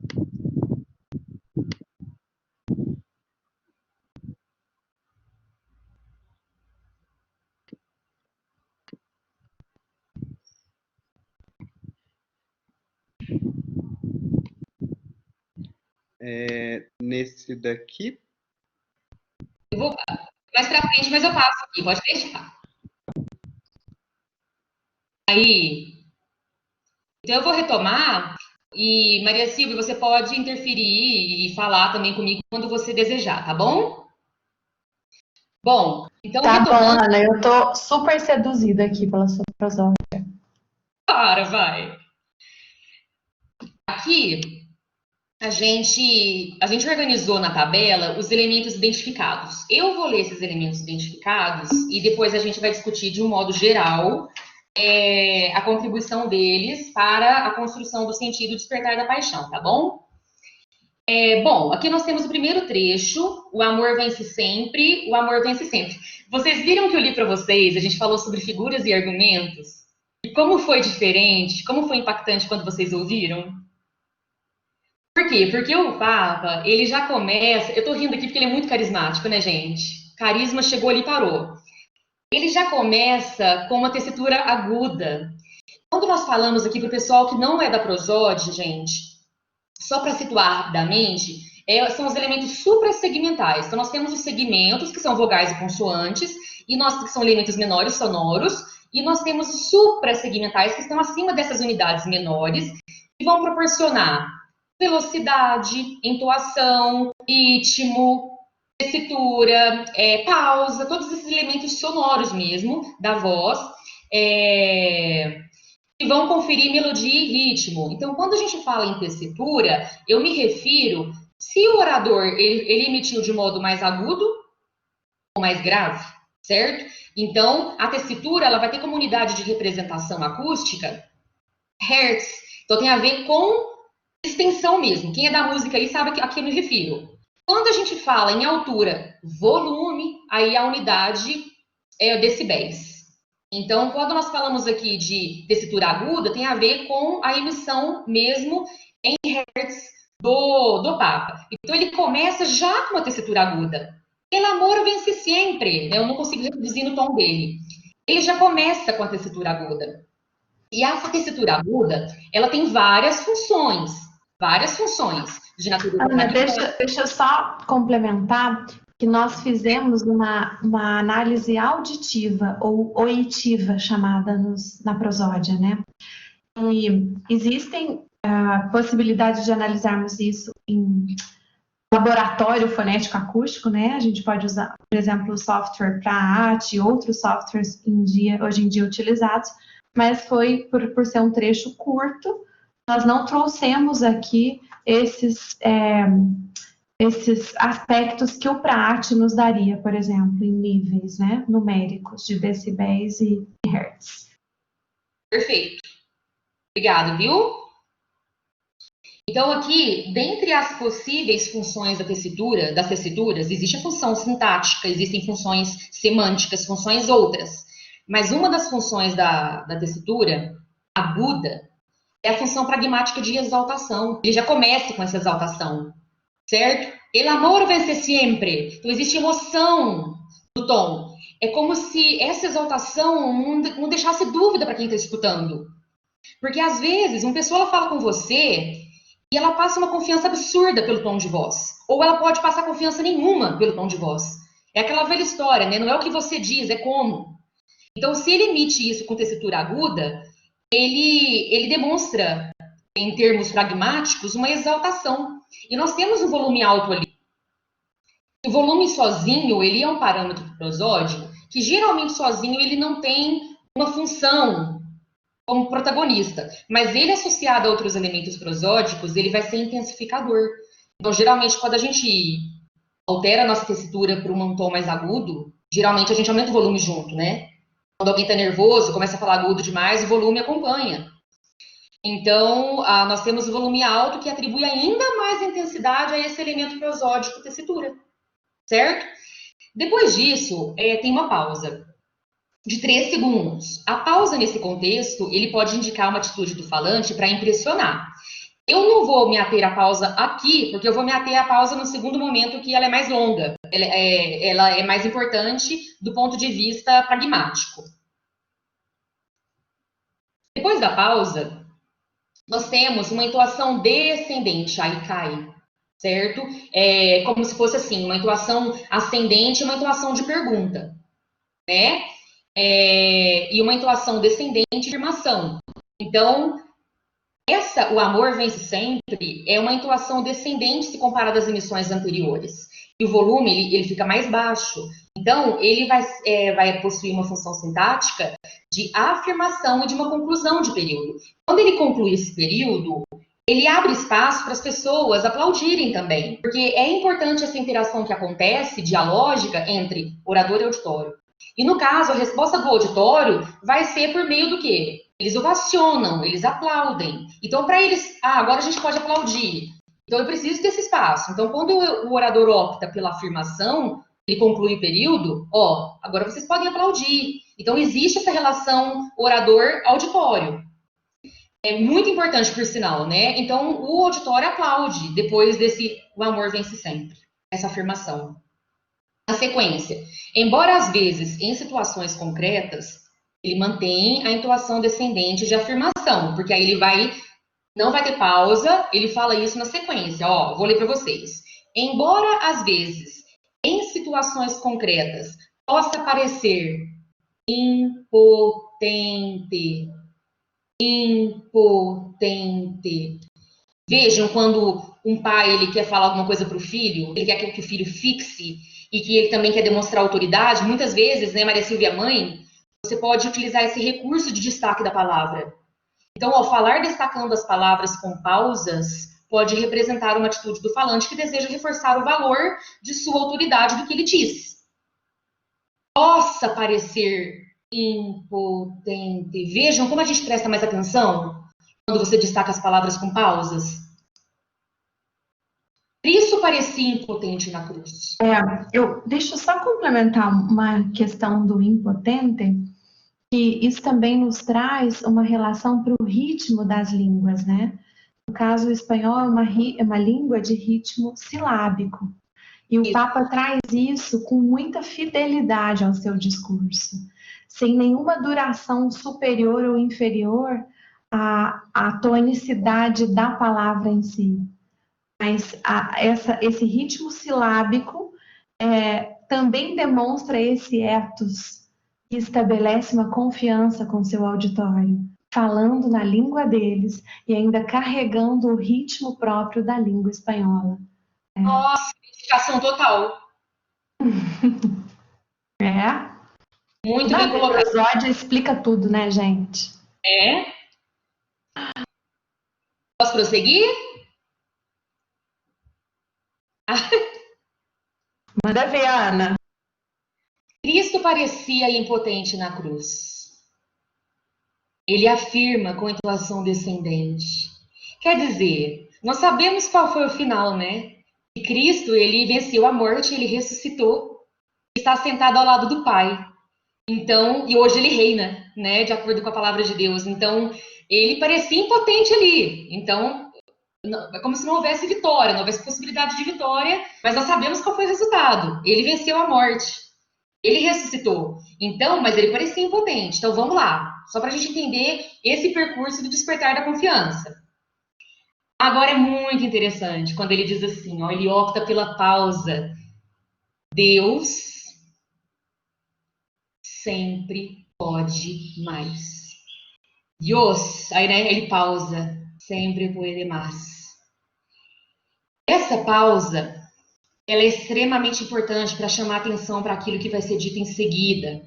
Speaker 4: Nesse daqui.
Speaker 3: Eu vou mais para frente, mas eu passo aqui, pode deixar. Aí, então eu vou retomar e Maria Silvia, você pode interferir e falar também comigo quando você desejar, tá bom? Bom, então
Speaker 2: Tá bom,
Speaker 3: retomando.
Speaker 2: Ana, eu tô super seduzida aqui pela sua prosódia.
Speaker 3: Para, vai. Aqui a gente organizou na tabela os elementos identificados. Eu vou ler esses elementos identificados e depois a gente vai discutir de um modo geral a contribuição deles para a construção do sentido despertar da paixão, tá bom? Bom, aqui nós temos o primeiro trecho, o amor vence sempre, o amor vence sempre. Vocês viram que eu li para vocês, a gente falou sobre figuras e argumentos? E como foi diferente, como foi impactante quando vocês ouviram? Por quê? Porque o Papa, ele já começa... Eu tô rindo aqui porque ele é muito carismático, né, gente? Carisma chegou ali e parou. Ele já começa com uma tessitura aguda. Quando nós falamos aqui para o pessoal que não é da prosódia, gente, só para situar rapidamente, são os elementos suprassegmentais. Então, nós temos os segmentos, que são vogais e consoantes, e nós que são elementos menores, sonoros, e nós temos os suprassegmentais, que estão acima dessas unidades menores, que vão proporcionar velocidade, entoação, ritmo, tessitura, pausa, todos esses elementos sonoros mesmo da voz, que vão conferir melodia e ritmo. Então, quando a gente fala em tessitura, eu me refiro, se o orador ele emitiu de modo mais agudo ou mais grave, certo? Então, a tessitura, ela vai ter como unidade de representação acústica hertz. Então, tem a ver com extensão mesmo. Quem é da música aí sabe a que eu me refiro. Quando a gente fala em altura, volume, aí a unidade é decibéis. Então, quando nós falamos aqui de tessitura aguda, tem a ver com a emissão mesmo em hertz do Papa. Então, ele começa já com uma tessitura aguda. El amor vence sempre, né? Eu não consigo reproduzir no tom dele. Ele já começa com a tessitura aguda. E essa tessitura aguda, ela tem várias funções de natureza.
Speaker 2: Ana, deixa eu só complementar que nós fizemos uma análise auditiva ou oitiva chamada na prosódia, né? E existem possibilidades de analisarmos isso em laboratório fonético acústico, né? A gente pode usar, por exemplo, o software para AT e outros softwares hoje em dia utilizados, mas foi por ser um trecho curto, nós não trouxemos aqui esses aspectos que o PRAT nos daria, por exemplo, em níveis, né, numéricos de decibéis e hertz.
Speaker 3: Perfeito. Obrigado, viu? Então, aqui, dentre as possíveis funções das tessituras, existe a função sintática, existem funções semânticas, funções outras. Mas uma das funções da tessitura aguda é a função pragmática de exaltação. Ele já começa com essa exaltação, certo? El amor vence sempre. Então, existe emoção no tom. É como se essa exaltação não deixasse dúvida para quem está escutando. Porque, às vezes, uma pessoa ela fala com você e ela passa uma confiança absurda pelo tom de voz. Ou ela pode passar confiança nenhuma pelo tom de voz. É aquela velha história, né? Não é o que você diz, é como. Então, se ele emite isso com tessitura aguda, ele demonstra, em termos pragmáticos, uma exaltação. E nós temos um volume alto ali. O volume sozinho, ele é um parâmetro prosódico, que geralmente sozinho ele não tem uma função como protagonista, mas ele associado a outros elementos prosódicos, ele vai ser intensificador. Então, geralmente, quando a gente altera a nossa tessitura para um tom mais agudo, geralmente a gente aumenta o volume junto, né? Quando alguém está nervoso, começa a falar agudo demais, o volume acompanha. Então, nós temos o volume alto que atribui ainda mais intensidade a esse elemento prosódico tessitura, certo? Depois disso, tem uma pausa de 3 segundos. A pausa nesse contexto, ele pode indicar uma atitude do falante para impressionar. Eu não vou me ater à pausa aqui, porque eu vou me ater à pausa no segundo momento, que ela é mais longa. Ela é mais importante do ponto de vista pragmático. Depois da pausa, nós temos uma entoação descendente, aí cai, certo? É como se fosse assim, uma entoação ascendente e uma entoação de pergunta, né? E uma entoação descendente de afirmação. Então, o amor vence sempre é uma entoação descendente se comparada às emissões anteriores. E o volume, ele fica mais baixo. Então, ele vai possuir uma função sintática de afirmação e de uma conclusão de período. Quando ele conclui esse período, ele abre espaço para as pessoas aplaudirem também. Porque é importante essa interação que acontece, dialógica, entre orador e auditório. E no caso, a resposta do auditório vai ser por meio do quê? Eles ovacionam, eles aplaudem. Então, para eles, agora a gente pode aplaudir. Então, eu preciso desse espaço. Então, quando o orador opta pela afirmação, ele conclui o período, agora vocês podem aplaudir. Então, existe essa relação orador-auditório. É muito importante, por sinal, né? Então, o auditório aplaude depois o amor vence sempre, essa afirmação. Na sequência, embora às vezes em situações concretas, ele mantém a entoação descendente de afirmação, porque aí ele não vai ter pausa, ele fala isso na sequência. Vou ler para vocês. Embora às vezes em situações concretas possa parecer impotente. Vejam quando um pai ele quer falar alguma coisa para o filho, ele quer que o filho fixe e que ele também quer demonstrar autoridade, muitas vezes, né, Maria Silvia mãe, você pode utilizar esse recurso de destaque da palavra. Então, ao falar destacando as palavras com pausas, pode representar uma atitude do falante que deseja reforçar o valor de sua autoridade do que ele diz. possa parecer impotente. Vejam como a gente presta mais atenção quando você destaca as palavras com pausas. Cristo parecia impotente na cruz.
Speaker 2: Deixa eu só complementar uma questão do impotente, que isso também nos traz uma relação para o ritmo das línguas, né? No caso, o espanhol é uma língua de ritmo silábico. E o Papa traz isso com muita fidelidade ao seu discurso, sem nenhuma duração superior ou inferior à tonicidade da palavra em si. Mas esse ritmo silábico também demonstra esse ethos que estabelece uma confiança com seu auditório, falando na língua deles e ainda carregando o ritmo próprio da língua espanhola.
Speaker 3: Nossa, identificação total. Muito bem colocado.
Speaker 2: O episódio explica tudo, né, gente?
Speaker 3: Posso prosseguir?
Speaker 2: Manda ver, Ana.
Speaker 3: Cristo parecia impotente na cruz. Ele afirma com entoação descendente. Quer dizer, nós sabemos qual foi o final, né? Que Cristo, ele venceu a morte, ele ressuscitou, está sentado ao lado do Pai. Então, e hoje ele reina, né? De acordo com a palavra de Deus. Então, ele parecia impotente ali. Então, é como se não houvesse vitória, não houvesse possibilidade de vitória, mas nós sabemos qual foi o resultado. Ele venceu a morte. Ele ressuscitou. Então, mas ele parecia impotente. Então, vamos lá. Só para a gente entender esse percurso do despertar da confiança. Agora é muito interessante quando ele diz assim, ó, ele opta pela pausa. Deus sempre pode mais. Dios, aí né, ele pausa. Sempre pode mais. Essa pausa, ela é extremamente importante para chamar atenção para aquilo que vai ser dito em seguida.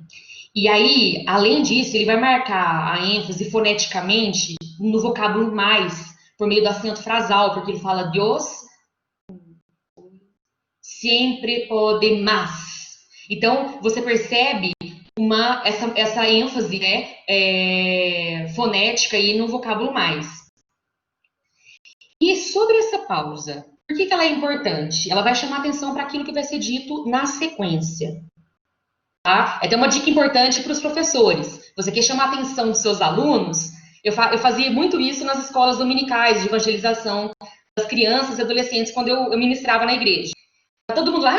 Speaker 3: E aí, além disso, ele vai marcar a ênfase foneticamente no vocábulo mais, por meio do acento frasal, porque ele fala Deus sempre pode mais. Então, você percebe essa ênfase, né, fonética aí no vocábulo mais. E sobre essa pausa, por que ela é importante? Ela vai chamar atenção para aquilo que vai ser dito na sequência. Tá? É até uma dica importante para os professores. Você quer chamar a atenção dos seus alunos? Eu fazia muito isso nas escolas dominicais de evangelização das crianças e adolescentes quando eu ministrava na igreja. Todo mundo lá,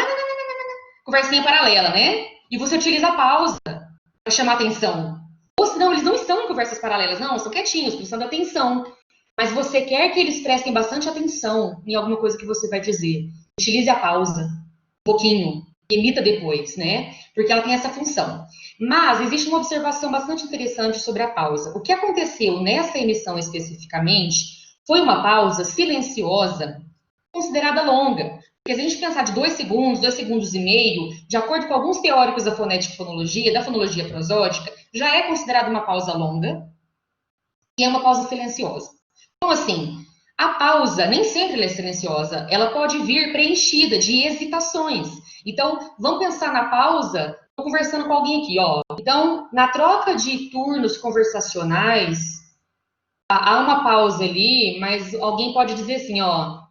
Speaker 3: conversinha paralela, né? E você utiliza a pausa para chamar atenção. Ou senão, eles não estão em conversas paralelas, não, estão quietinhos, prestando atenção. Mas você quer que eles prestem bastante atenção em alguma coisa que você vai dizer. Utilize a pausa um pouquinho, emita depois, né? Porque ela tem essa função. Mas existe uma observação bastante interessante sobre a pausa. O que aconteceu nessa emissão especificamente foi uma pausa silenciosa, considerada longa. Porque se a gente pensar de 2 segundos e meio, de acordo com alguns teóricos da fonética e fonologia, da fonologia prosódica, já é considerada uma pausa longa e é uma pausa silenciosa. Como assim? A pausa nem sempre ela é silenciosa, ela pode vir preenchida de hesitações. Então, vamos pensar na pausa, estou conversando com alguém aqui, ó. Então, na troca de turnos conversacionais, há uma pausa ali, mas alguém pode dizer assim, ó.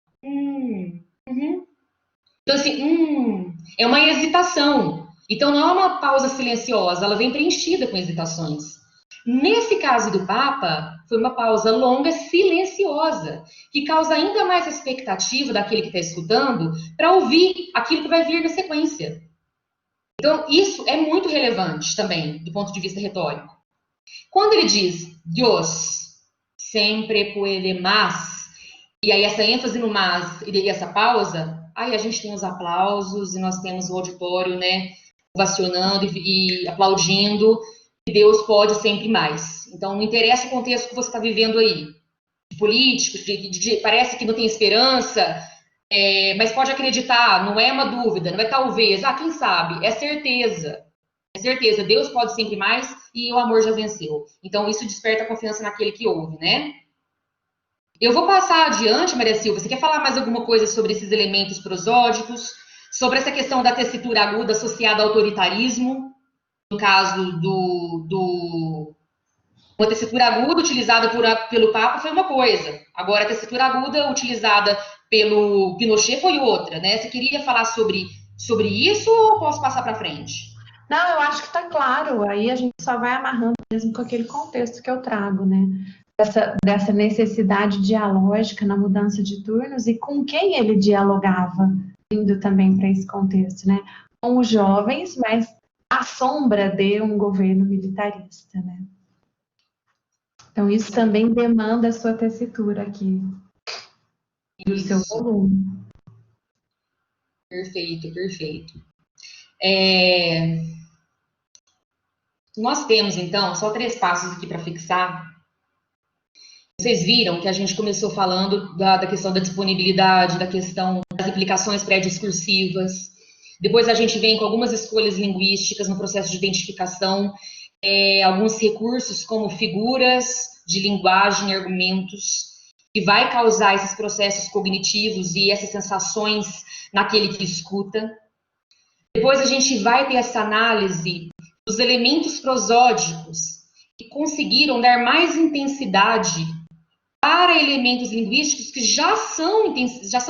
Speaker 3: Então, assim, é uma hesitação. Então, não é uma pausa silenciosa, ela vem preenchida com hesitações. Nesse caso do Papa, foi uma pausa longa, silenciosa, que causa ainda mais a expectativa daquele que está escutando para ouvir aquilo que vai vir na sequência. Então, isso é muito relevante também, do ponto de vista retórico. Quando ele diz, Deus sempre puede más, e aí essa ênfase no mas e essa pausa, aí a gente tem os aplausos e nós temos o auditório, né, ovacionando e aplaudindo, que Deus pode sempre mais. Então, não interessa o contexto que você está vivendo aí, de político, parece que não tem esperança, mas pode acreditar, não é uma dúvida, não é talvez, quem sabe, é certeza. É certeza, Deus pode sempre mais e o amor já venceu. Então, isso desperta confiança naquele que ouve, né? Eu vou passar adiante, Maria Silva, você quer falar mais alguma coisa sobre esses elementos prosódicos, sobre essa questão da tessitura aguda associada ao autoritarismo? no caso uma tessitura aguda utilizada pelo Papa foi uma coisa. Agora, a tessitura aguda utilizada pelo Pinochet foi outra, né? Você queria falar sobre isso ou posso passar para frente?
Speaker 2: Não, eu acho que está claro. Aí a gente só vai amarrando mesmo com aquele contexto que eu trago, né? Dessa necessidade dialógica na mudança de turnos e com quem ele dialogava, indo também para esse contexto, né? Com os jovens, mas à sombra de um governo militarista, né? Então, isso também demanda a sua tessitura aqui, do seu volume.
Speaker 3: Perfeito, perfeito. Nós temos, então, só 3 passos aqui para fixar. Vocês viram que a gente começou falando da questão da disponibilidade, da questão das implicações pré-discursivas. Depois a gente vem com algumas escolhas linguísticas no processo de identificação, alguns recursos como figuras de linguagem e argumentos, que vai causar esses processos cognitivos e essas sensações naquele que escuta. Depois a gente vai ter essa análise dos elementos prosódicos que conseguiram dar mais intensidade para elementos linguísticos que já são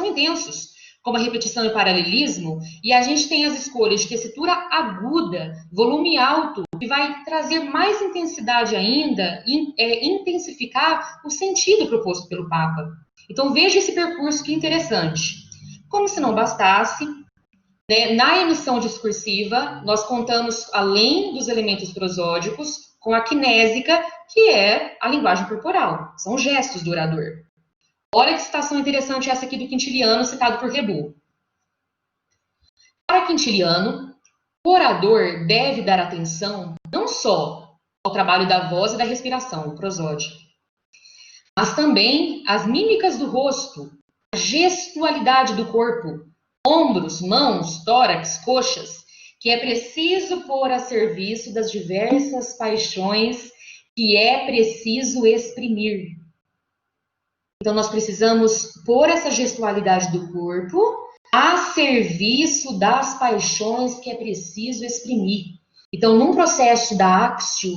Speaker 3: intensos, como a repetição e paralelismo, e a gente tem as escolhas de tessitura aguda, volume alto, que vai trazer mais intensidade ainda, intensificar o sentido proposto pelo Papa. Então veja esse percurso que interessante. Como se não bastasse, né, na emissão discursiva, nós contamos, além dos elementos prosódicos, com a kinésica, que é a linguagem corporal, são gestos do orador. Olha que citação interessante essa aqui do Quintiliano, citado por Reboul. Para Quintiliano, o orador deve dar atenção não só ao trabalho da voz e da respiração, o prosódico, mas também às mímicas do rosto, a gestualidade do corpo, ombros, mãos, tórax, coxas, que é preciso pôr a serviço das diversas paixões que é preciso exprimir. Então, nós precisamos pôr essa gestualidade do corpo a serviço das paixões que é preciso exprimir. Então, num processo da axio,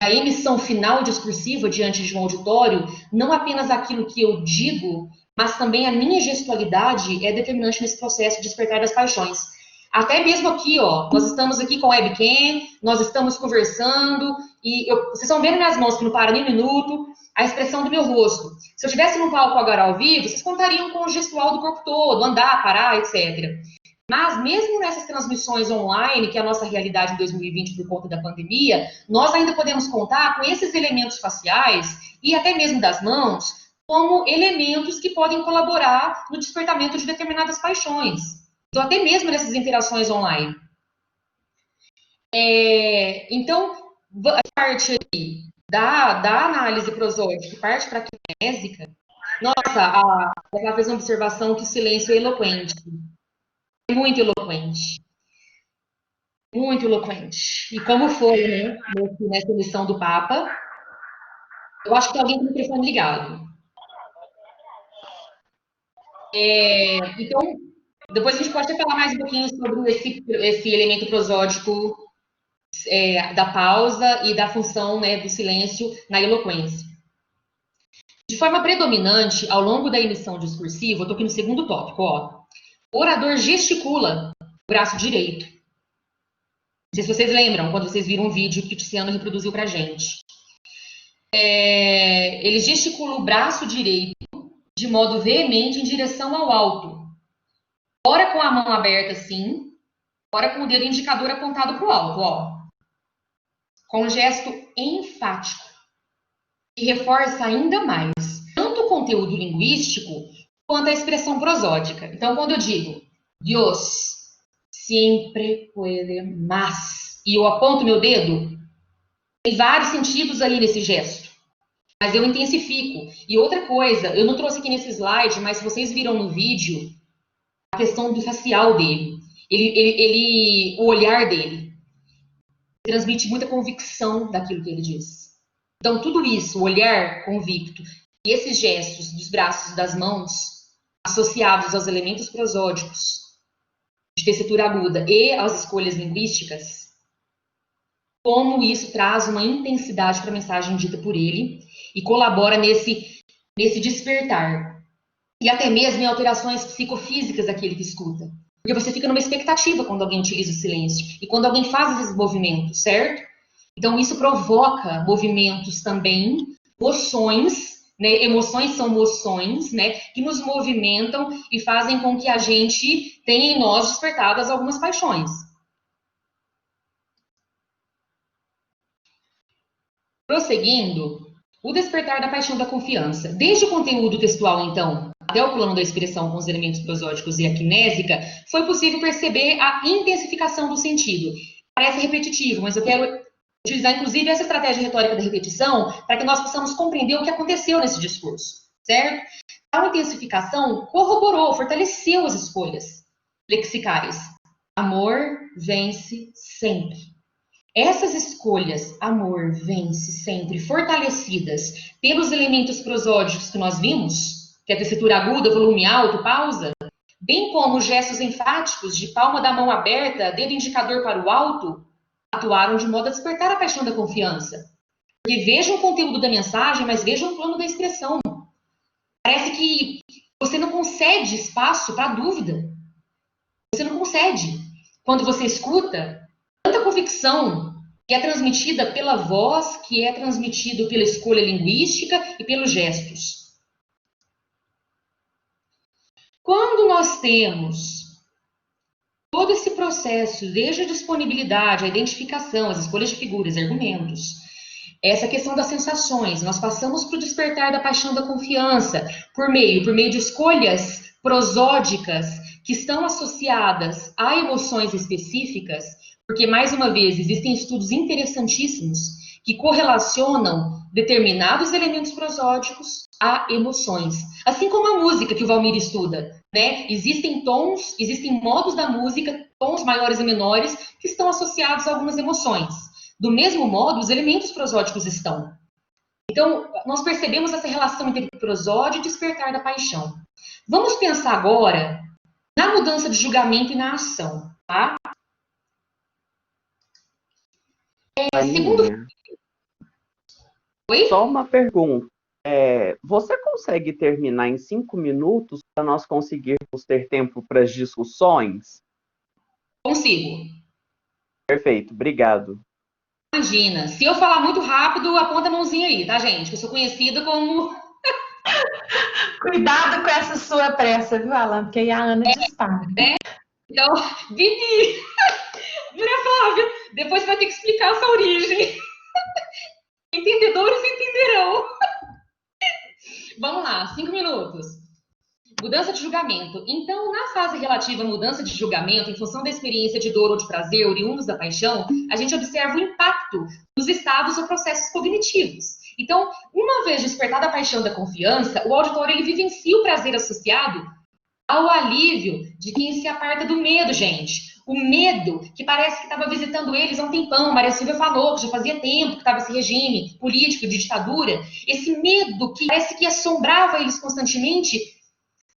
Speaker 3: a emissão final discursiva diante de um auditório, não apenas aquilo que eu digo, mas também a minha gestualidade é determinante nesse processo de despertar das paixões. Até mesmo aqui, ó, nós estamos aqui com a webcam, nós estamos conversando, e vocês estão vendo minhas mãos que não param nem um minuto, a expressão do meu rosto. Se eu estivesse num palco agora ao vivo, vocês contariam com o gestual do corpo todo, andar, parar, etc. Mas mesmo nessas transmissões online, que é a nossa realidade em 2020 por conta da pandemia, nós ainda podemos contar com esses elementos faciais e até mesmo das mãos como elementos que podem colaborar no despertamento de determinadas paixões. Então, até mesmo nessas interações online. Então, a parte aí da análise prosódica, parte para a kinésica, nossa, ela fez uma observação que o silêncio é eloquente. Muito eloquente. Muito eloquente. E como foi, né, nessa eleição do Papa, eu acho que tem alguém com o microfone ligado. Então, depois a gente pode até falar mais um pouquinho sobre esse elemento prosódico da pausa e da função, né, do silêncio na eloquência. De forma predominante, ao longo da emissão discursiva, eu estou aqui no segundo tópico, ó. O orador gesticula o braço direito. Não sei se vocês lembram, quando vocês viram um vídeo que o Tiziano reproduziu para a gente. Ele gesticula o braço direito de modo veemente em direção ao alto. Ora com a mão aberta, assim, ora com o dedo indicador apontado para o alto, ó. Com um gesto enfático, que reforça ainda mais tanto o conteúdo linguístico quanto a expressão prosódica. Então, quando eu digo Dios siempre puede más, e eu aponto meu dedo, tem vários sentidos aí nesse gesto, mas eu intensifico. E outra coisa, eu não trouxe aqui nesse slide, mas se vocês viram no vídeo, a questão do facial dele, o olhar dele, transmite muita convicção daquilo que ele diz. Então, tudo isso, o olhar convicto, e esses gestos dos braços e das mãos, associados aos elementos prosódicos, de tessitura aguda e às escolhas linguísticas, como isso traz uma intensidade para a mensagem dita por ele e colabora nesse despertar. E até mesmo em alterações psicofísicas daquele que escuta. Porque você fica numa expectativa quando alguém utiliza o silêncio e quando alguém faz esses movimentos, certo? Então, isso provoca movimentos também, emoções, né? Emoções são moções, né? Que nos movimentam e fazem com que a gente tenha em nós despertadas algumas paixões. Prosseguindo, o despertar da paixão da confiança. Desde o conteúdo textual, então, até o plano da expressão com os elementos prosódicos e a kinésica, foi possível perceber a intensificação do sentido. Parece repetitivo, mas eu quero utilizar, inclusive, essa estratégia retórica da repetição para que nós possamos compreender o que aconteceu nesse discurso, certo? A intensificação corroborou, fortaleceu as escolhas lexicais. Amor vence sempre. Essas escolhas, amor vence sempre, fortalecidas pelos elementos prosódicos que nós vimos, que é a tessitura aguda, volume alto, pausa, bem como gestos enfáticos de palma da mão aberta, dedo indicador para o alto, atuaram de modo a despertar a paixão da confiança. Porque vejam o conteúdo da mensagem, mas vejam o plano da expressão. Parece que você não concede espaço para a dúvida. Você não concede. Quando você escuta, tanta convicção que é transmitida pela voz, que é transmitido pela escolha linguística e pelos gestos. Quando nós temos todo esse processo, desde a disponibilidade, a identificação, as escolhas de figuras, argumentos, essa questão das sensações, nós passamos para o despertar da paixão da confiança, por meio de escolhas prosódicas que estão associadas a emoções específicas, porque, mais uma vez, existem estudos interessantíssimos que correlacionam determinados elementos prosódicos a emoções. Assim como a música que o Valmir estuda, né? Existem tons, existem modos da música, tons maiores e menores, que estão associados a algumas emoções. Do mesmo modo, os elementos prosódicos estão. Então, nós percebemos essa relação entre prosódio e despertar da paixão. Vamos pensar agora na mudança de julgamento e na ação, tá? Segundo... Oi?
Speaker 1: Só uma pergunta. Você consegue terminar em 5 minutos para nós conseguirmos ter tempo para as discussões?
Speaker 3: Consigo.
Speaker 1: Perfeito, obrigado.
Speaker 3: Imagina, se eu falar muito rápido, aponta a mãozinha aí, tá, gente? Que eu sou conhecida como...
Speaker 2: Cuidado com essa sua pressa, viu, Alan? Porque aí a Ana dispara.
Speaker 3: Então, Vivi, Maria Flávia, depois você vai ter que explicar essa origem. Entendedores entenderão. Vamos lá, 5 minutos. Mudança de julgamento. Então, na fase relativa à mudança de julgamento, em função da experiência de dor ou de prazer, oriundos da paixão, a gente observa o impacto dos estados ou processos cognitivos. Então, uma vez despertada a paixão da confiança, o auditório ele vivencia o prazer associado ao alívio de quem se aparta do medo, gente. O medo que parece que estava visitando eles há um tempão. Maria Silvia falou que já fazia tempo que estava esse regime político de ditadura. Esse medo que parece que assombrava eles constantemente.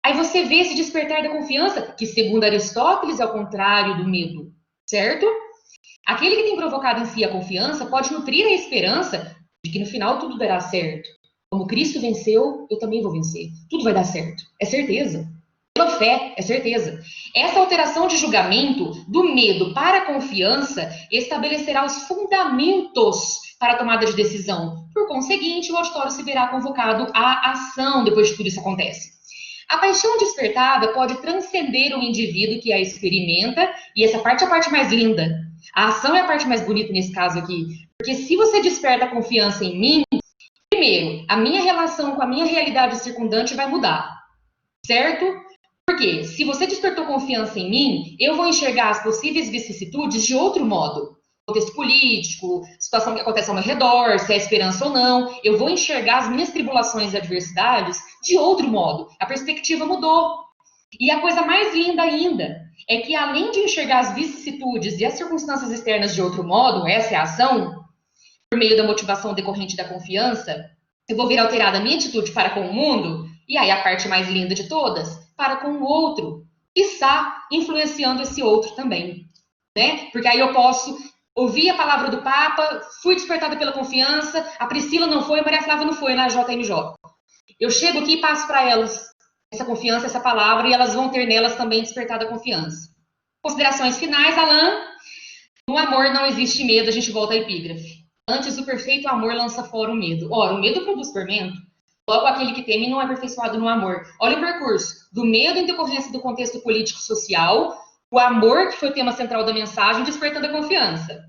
Speaker 3: Aí você vê esse despertar da confiança, que segundo Aristóteles é o contrário do medo, certo? Aquele que tem provocado em si a confiança pode nutrir a esperança de que no final tudo dará certo. Como Cristo venceu, eu também vou vencer. Tudo vai dar certo. É certeza. Pela fé, é certeza. Essa alteração de julgamento do medo para a confiança estabelecerá os fundamentos para a tomada de decisão. Por conseguinte, o auditório se verá convocado à ação depois de tudo isso acontece. A paixão despertada pode transcender o indivíduo que a experimenta, e essa parte é a parte mais linda. A ação é a parte mais bonita nesse caso aqui. Porque se você desperta a confiança em mim, primeiro, a minha relação com a minha realidade circundante vai mudar. Certo? Porque se você despertou confiança em mim, eu vou enxergar as possíveis vicissitudes de outro modo. Contexto político, situação que acontece ao meu redor, se é esperança ou não. Eu vou enxergar as minhas tribulações e adversidades de outro modo. A perspectiva mudou. E a coisa mais linda ainda é que, além de enxergar as vicissitudes e as circunstâncias externas de outro modo, essa é a ação, por meio da motivação decorrente da confiança, eu vou ver alterada a minha atitude para com o mundo, e aí a parte mais linda de todas, para com o outro, quiçá influenciando esse outro também, né? Porque aí eu posso ouvi a palavra do Papa, fui despertada pela confiança, a Priscila não foi, a Maria Flávia não foi na JMJ. Eu chego aqui e passo para elas essa confiança, essa palavra, e elas vão ter nelas também despertada a confiança. Considerações finais, Alain. No amor não existe medo, a gente volta à epígrafe. Antes, o perfeito amor lança fora o medo. Ora, o medo produz tormento. Logo, aquele que teme não é aperfeiçoado no amor. Olha o percurso. Do medo em decorrência do contexto político-social, o amor, que foi o tema central da mensagem, despertando a confiança.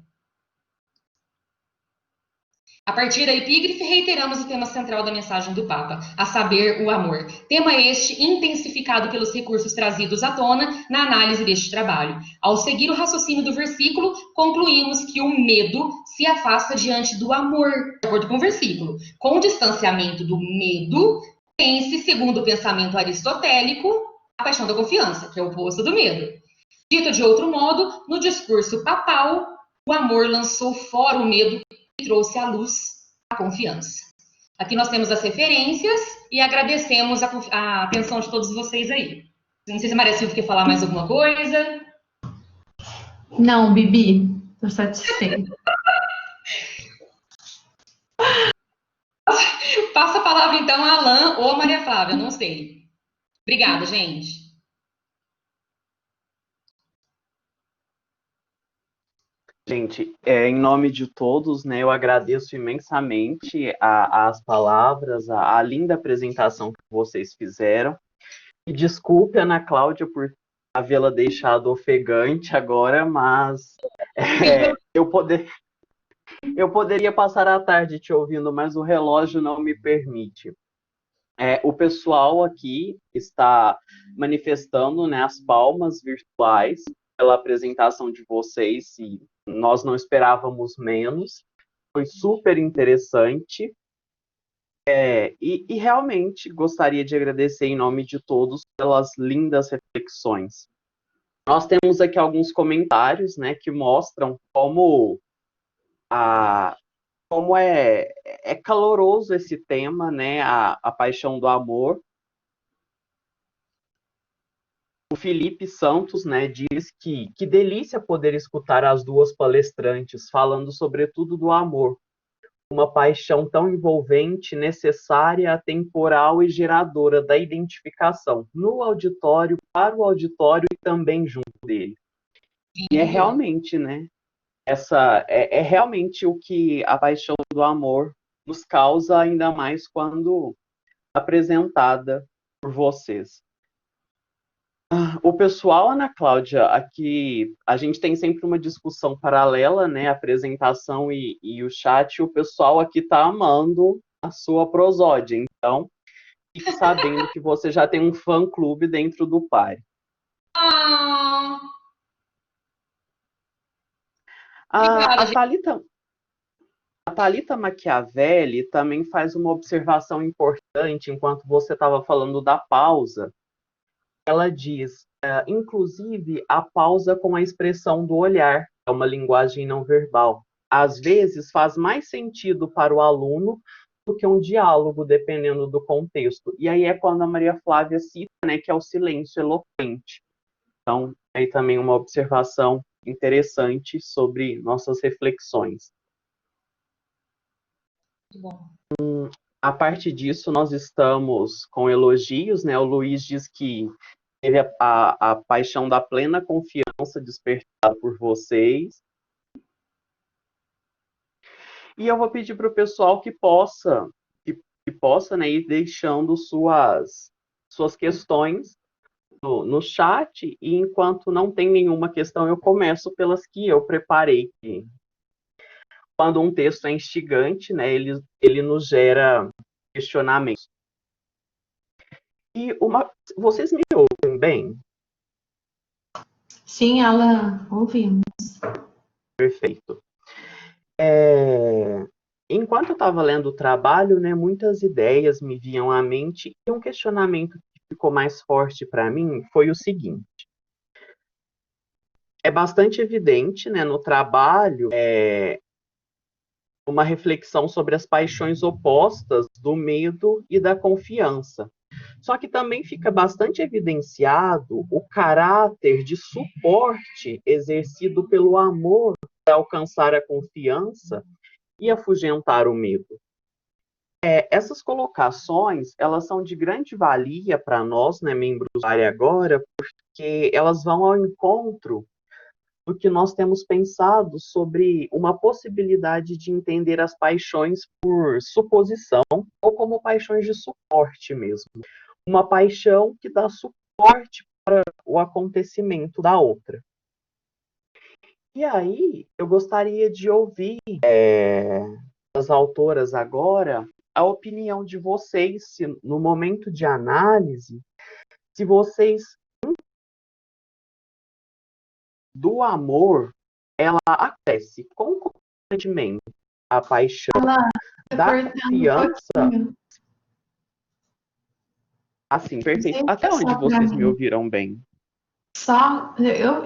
Speaker 3: A partir da epígrafe, reiteramos o tema central da mensagem do Papa, a saber, o amor. Tema este intensificado pelos recursos trazidos à tona na análise deste trabalho. Ao seguir o raciocínio do versículo, concluímos que o medo se afasta diante do amor, de acordo com o versículo. Com o distanciamento do medo, tem-se, segundo o pensamento aristotélico, a paixão da confiança, que é o oposto do medo. Dito de outro modo, no discurso papal, o amor lançou fora o medo e trouxe à luz a confiança. Aqui nós temos as referências e agradecemos a atenção de todos vocês aí. Não sei se a Maria Silvia quer falar mais alguma coisa.
Speaker 2: Não, Bibi, estou satisfeita.
Speaker 3: Passa a palavra então a Alain ou a Maria Flávia, não sei. Obrigada, gente.
Speaker 1: Gente, em nome de todos, né, eu agradeço imensamente as palavras, a linda apresentação que vocês fizeram. E desculpe, Ana Cláudia, por havê-la deixado ofegante agora, mas eu poderia passar a tarde te ouvindo, mas o relógio não me permite. O pessoal aqui está manifestando, né, as palmas virtuais pela apresentação de vocês, e nós não esperávamos menos. Foi super interessante. E realmente gostaria de agradecer em nome de todos pelas lindas reflexões. Nós temos aqui alguns comentários, né, que mostram como é caloroso esse tema, né, a paixão do amor. O Felipe Santos, né, diz que delícia poder escutar as duas palestrantes falando sobretudo do amor, uma paixão tão envolvente, necessária, atemporal e geradora da identificação no auditório, para o auditório e também junto dele. E é realmente, né, é realmente o que a paixão do amor nos causa, ainda mais quando apresentada por vocês. O pessoal, Ana Cláudia, aqui a gente tem sempre uma discussão paralela, né? A apresentação e o chat. O pessoal aqui tá amando a sua prosódia. Então, fique sabendo que você já tem um fã-clube dentro do Pare. A Thalita Machiavelli também faz uma observação importante enquanto você estava falando da pausa. Ela diz, inclusive, a pausa com a expressão do olhar, é uma linguagem não verbal. Às vezes, faz mais sentido para o aluno do que um diálogo, dependendo do contexto. E aí é quando a Maria Flávia cita, né, que é o silêncio eloquente. Então, aí também uma observação interessante sobre nossas reflexões.
Speaker 3: Muito bom.
Speaker 1: A parte disso, nós estamos com elogios, né? O Luiz diz que teve a paixão da plena confiança despertada por vocês. E eu vou pedir para o pessoal que possa, né, ir deixando suas questões no chat, e enquanto não tem nenhuma questão, eu começo pelas que eu preparei. Quando um texto é instigante, né, ele nos gera questionamentos. E vocês me ouvem bem?
Speaker 2: Sim, Alan, ouvimos.
Speaker 1: Perfeito. Enquanto eu estava lendo o trabalho, né, muitas ideias me vinham à mente, e um questionamento que ficou mais forte para mim foi o seguinte. É bastante evidente, né, no trabalho, uma reflexão sobre as paixões opostas do medo e da confiança. Só que também fica bastante evidenciado o caráter de suporte exercido pelo amor alcançar a confiança e afugentar o medo. Essas colocações, elas são de grande valia para nós, né, membros da área agora, porque elas vão ao encontro do que nós temos pensado sobre uma possibilidade de entender as paixões por suposição ou como paixões de suporte mesmo. Uma paixão que dá suporte para o acontecimento da outra. E aí, eu gostaria de ouvir das autoras agora a opinião de vocês, se, no momento de análise, se vocês do amor, ela acontece concomitantemente a paixão da confiança. Assim, perfeito. Até onde vocês me ouviram bem?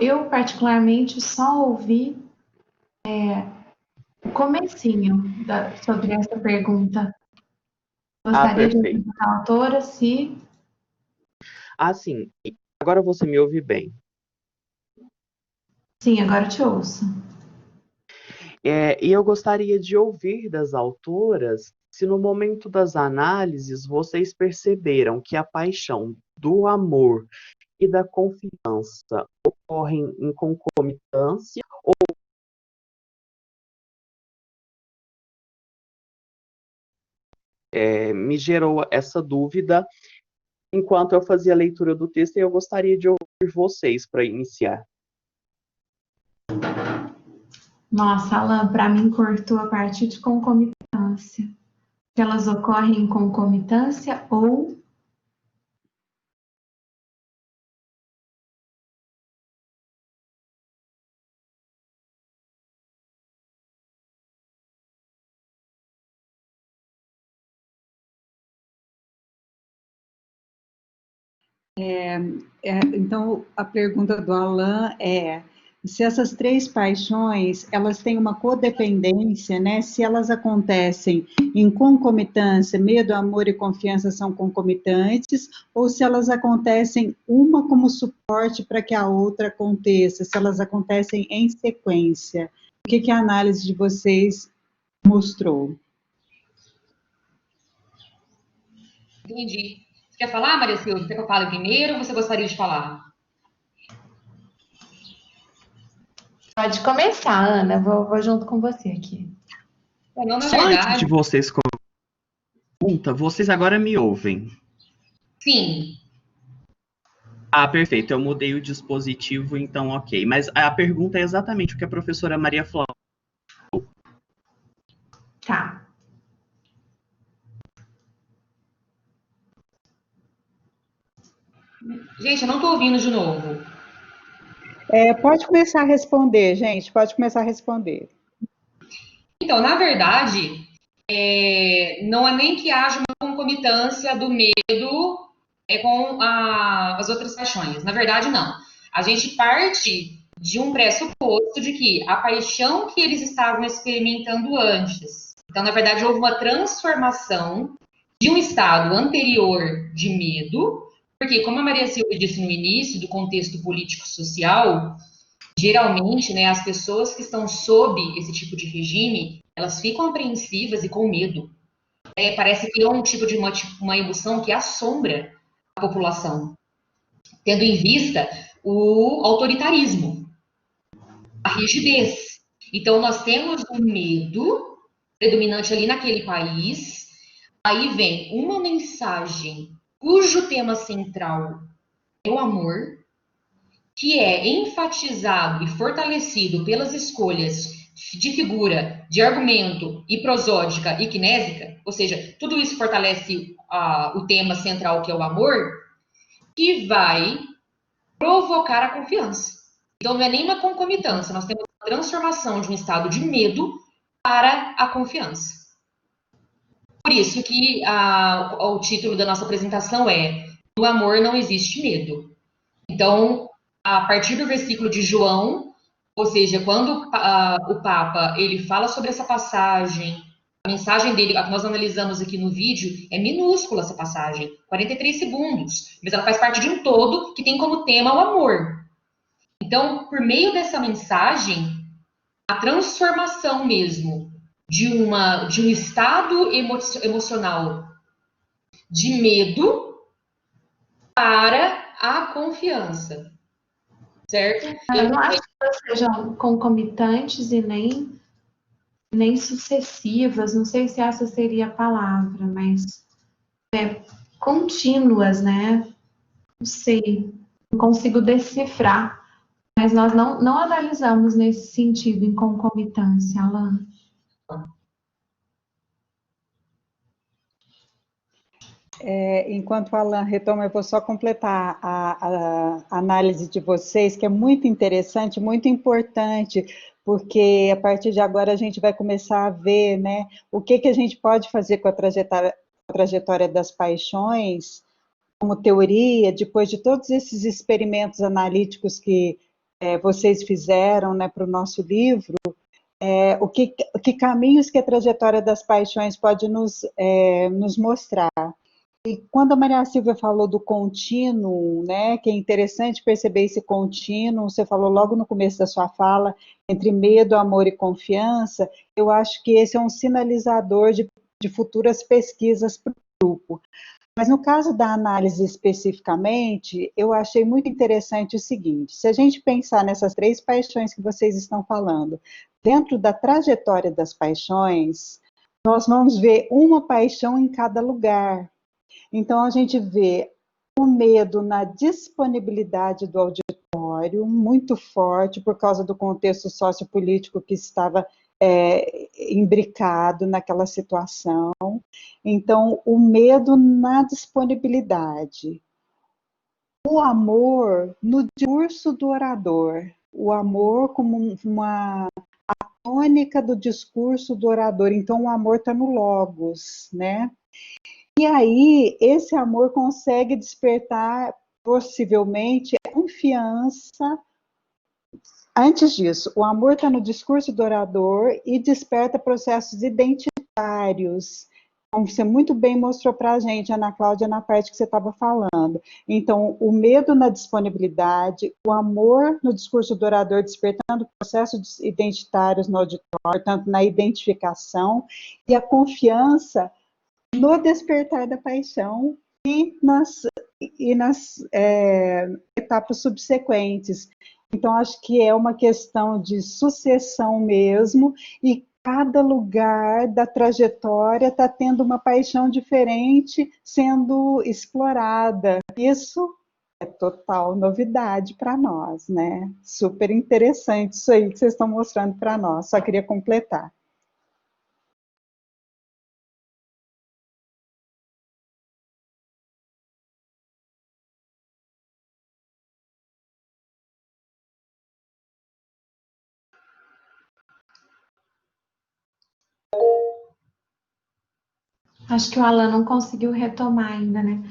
Speaker 2: Eu particularmente só ouvi o comecinho sobre essa pergunta. Gostaria de ouvir a autora, se...
Speaker 1: Sim. Agora você me ouve bem.
Speaker 2: Sim, agora eu te ouço.
Speaker 1: E eu gostaria de ouvir das autoras se no momento das análises vocês perceberam que a paixão do amor e da confiança ocorrem em concomitância ou me gerou essa dúvida enquanto eu fazia a leitura do texto e eu gostaria de ouvir vocês para iniciar.
Speaker 2: Nossa, Alan, para mim cortou a parte de concomitância. Que elas ocorrem em concomitância ou...
Speaker 6: Então, a pergunta do Alan é se essas três paixões, elas têm uma codependência, né? Se elas acontecem em concomitância, medo, amor e confiança são concomitantes, ou se elas acontecem uma como suporte para que a outra aconteça, se elas acontecem em sequência. O que a análise de vocês mostrou?
Speaker 3: Entendi. Você quer falar, Maria Silvia? Quer que eu fale primeiro ou você gostaria de falar?
Speaker 2: Pode começar, Ana. Vou junto com você aqui.
Speaker 3: Não, na
Speaker 1: Só
Speaker 3: verdade...
Speaker 1: antes de vocês perguntar, vocês agora me ouvem?
Speaker 3: Sim.
Speaker 1: Perfeito. Eu mudei o dispositivo, então ok. Mas a pergunta é exatamente o que a professora Maria falou.
Speaker 2: Tá.
Speaker 3: Gente, eu não estou ouvindo de novo.
Speaker 6: Pode começar a responder, gente. Pode começar a responder.
Speaker 3: Então, na verdade, não é nem que haja uma concomitância do medo com as outras paixões. Na verdade, não. A gente parte de um pressuposto de que a paixão que eles estavam experimentando antes. Então, na verdade, houve uma transformação de um estado anterior de medo, porque, como a Maria Silvia disse no início, do contexto político-social, geralmente, né, as pessoas que estão sob esse tipo de regime, elas ficam apreensivas e com medo. Parece que é um tipo de uma emoção que assombra a população, tendo em vista o autoritarismo, a rigidez. Então, nós temos um medo predominante ali naquele país, aí vem uma mensagem cujo tema central é o amor, que é enfatizado e fortalecido pelas escolhas de figura, de argumento e prosódica e kinésica, ou seja, tudo isso fortalece o tema central, que é o amor, que vai provocar a confiança. Então, não é nem uma concomitância, nós temos uma transformação de um estado de medo para a confiança. Por isso que o título da nossa apresentação é "No amor não existe medo". Então, a partir do versículo de João, ou seja, quando o Papa ele fala sobre essa passagem, a mensagem dele, a que nós analisamos aqui no vídeo, é minúscula essa passagem, 43 segundos, mas ela faz parte de um todo que tem como tema o amor. Então, por meio dessa mensagem, a transformação mesmo de um estado emocional de medo para a confiança, certo?
Speaker 2: Eu não acho que elas sejam concomitantes e nem sucessivas, não sei se essa seria a palavra, mas contínuas, né? Não sei, não consigo decifrar, mas nós não analisamos nesse sentido em concomitância, Alan.
Speaker 6: Enquanto o Alan retoma, eu vou só completar a análise de vocês, que é muito interessante, muito importante, porque a partir de agora a gente vai começar a ver, né, o que a gente pode fazer com a trajetória das paixões, como teoria, depois de todos esses experimentos analíticos que vocês fizeram, né, para o nosso livro, que caminhos que a trajetória das paixões pode nos mostrar. E quando a Maria Silvia falou do contínuo, né, que é interessante perceber esse contínuo, você falou logo no começo da sua fala, entre medo, amor e confiança, eu acho que esse é um sinalizador de futuras pesquisas para o grupo. Mas no caso da análise especificamente, eu achei muito interessante o seguinte, se a gente pensar nessas 3 paixões que vocês estão falando, dentro da trajetória das paixões, nós vamos ver uma paixão em cada lugar. Então, a gente vê o medo na disponibilidade do auditório, muito forte, por causa do contexto sociopolítico que estava imbricado naquela situação. Então, o medo na disponibilidade. O amor no discurso do orador. O amor como uma tônica do discurso do orador. Então, o amor está no logos, né? E aí, esse amor consegue despertar, possivelmente, a confiança. Antes disso, o amor está no discurso do orador e desperta processos identitários, como você muito bem mostrou para a gente, Ana Cláudia, na parte que você estava falando. Então, o medo na disponibilidade, o amor no discurso do orador despertando processos identitários no auditório, tanto na identificação, e a confiança no despertar da paixão e nas etapas subsequentes. Então, acho que é uma questão de sucessão mesmo, e cada lugar da trajetória está tendo uma paixão diferente sendo explorada. Isso é total novidade para nós, né? Super interessante isso aí que vocês estão mostrando para nós. Só queria completar.
Speaker 2: Acho que o Alan não conseguiu retomar ainda, né?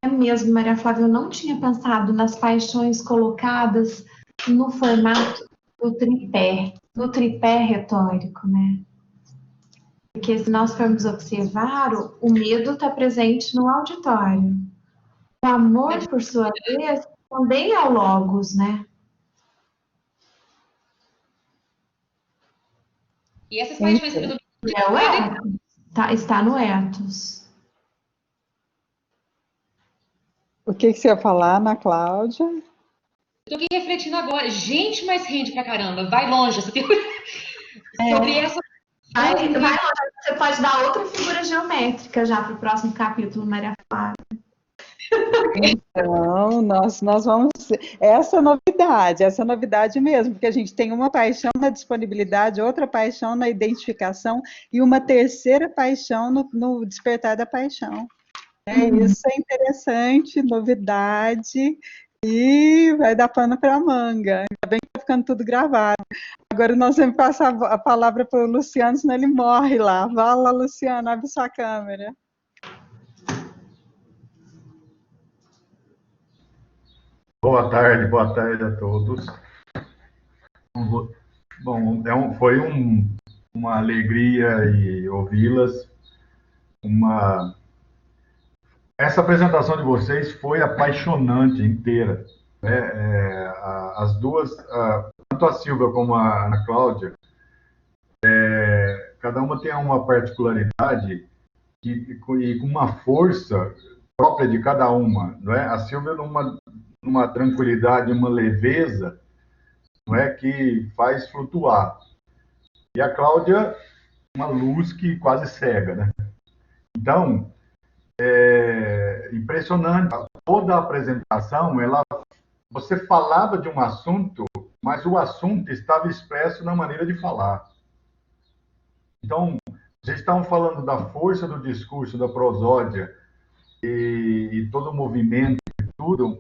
Speaker 2: É mesmo, Maria Flávia, eu não tinha pensado nas paixões colocadas no formato do tripé, no tripé retórico, né? Porque se nós formos observar, o medo está presente no auditório. O amor, por sua vez, também é o logos, né?
Speaker 3: E essas paixões predominantes
Speaker 2: É o ethos, está no ethos.
Speaker 6: O que você ia falar, Ana Cláudia?
Speaker 3: Eu tô aqui refletindo agora. Gente, mas rende pra caramba. Vai longe essa teoria. Sobre essa.
Speaker 2: Vai longe. Você pode dar outra figura geométrica já para o próximo capítulo, Maria Flávia.
Speaker 6: Então, nós vamos... Essa é novidade mesmo, porque a gente tem uma paixão na disponibilidade, outra paixão na identificação e uma terceira paixão no despertar da paixão. Isso é interessante, novidade, e vai dar pano para manga. Ainda bem que está ficando tudo gravado. Agora nós vamos passar a palavra para o Luciano, senão ele morre lá. Vá lá, Luciano, abre sua câmera.
Speaker 8: Boa tarde a todos. Bom, foi uma alegria ouvi-las. Essa apresentação de vocês foi apaixonante inteira, né? As duas, tanto a Silvia como a Ana Cláudia, cada uma tem uma particularidade e com uma força própria de cada uma, não é? A Silvia numa tranquilidade, uma leveza, não é, que faz flutuar. E a Cláudia, uma luz que quase cega, né? Então, é impressionante. Toda a apresentação, você falava de um assunto, mas o assunto estava expresso na maneira de falar. Então, vocês estavam falando da força do discurso, da prosódia, e todo o movimento, tudo.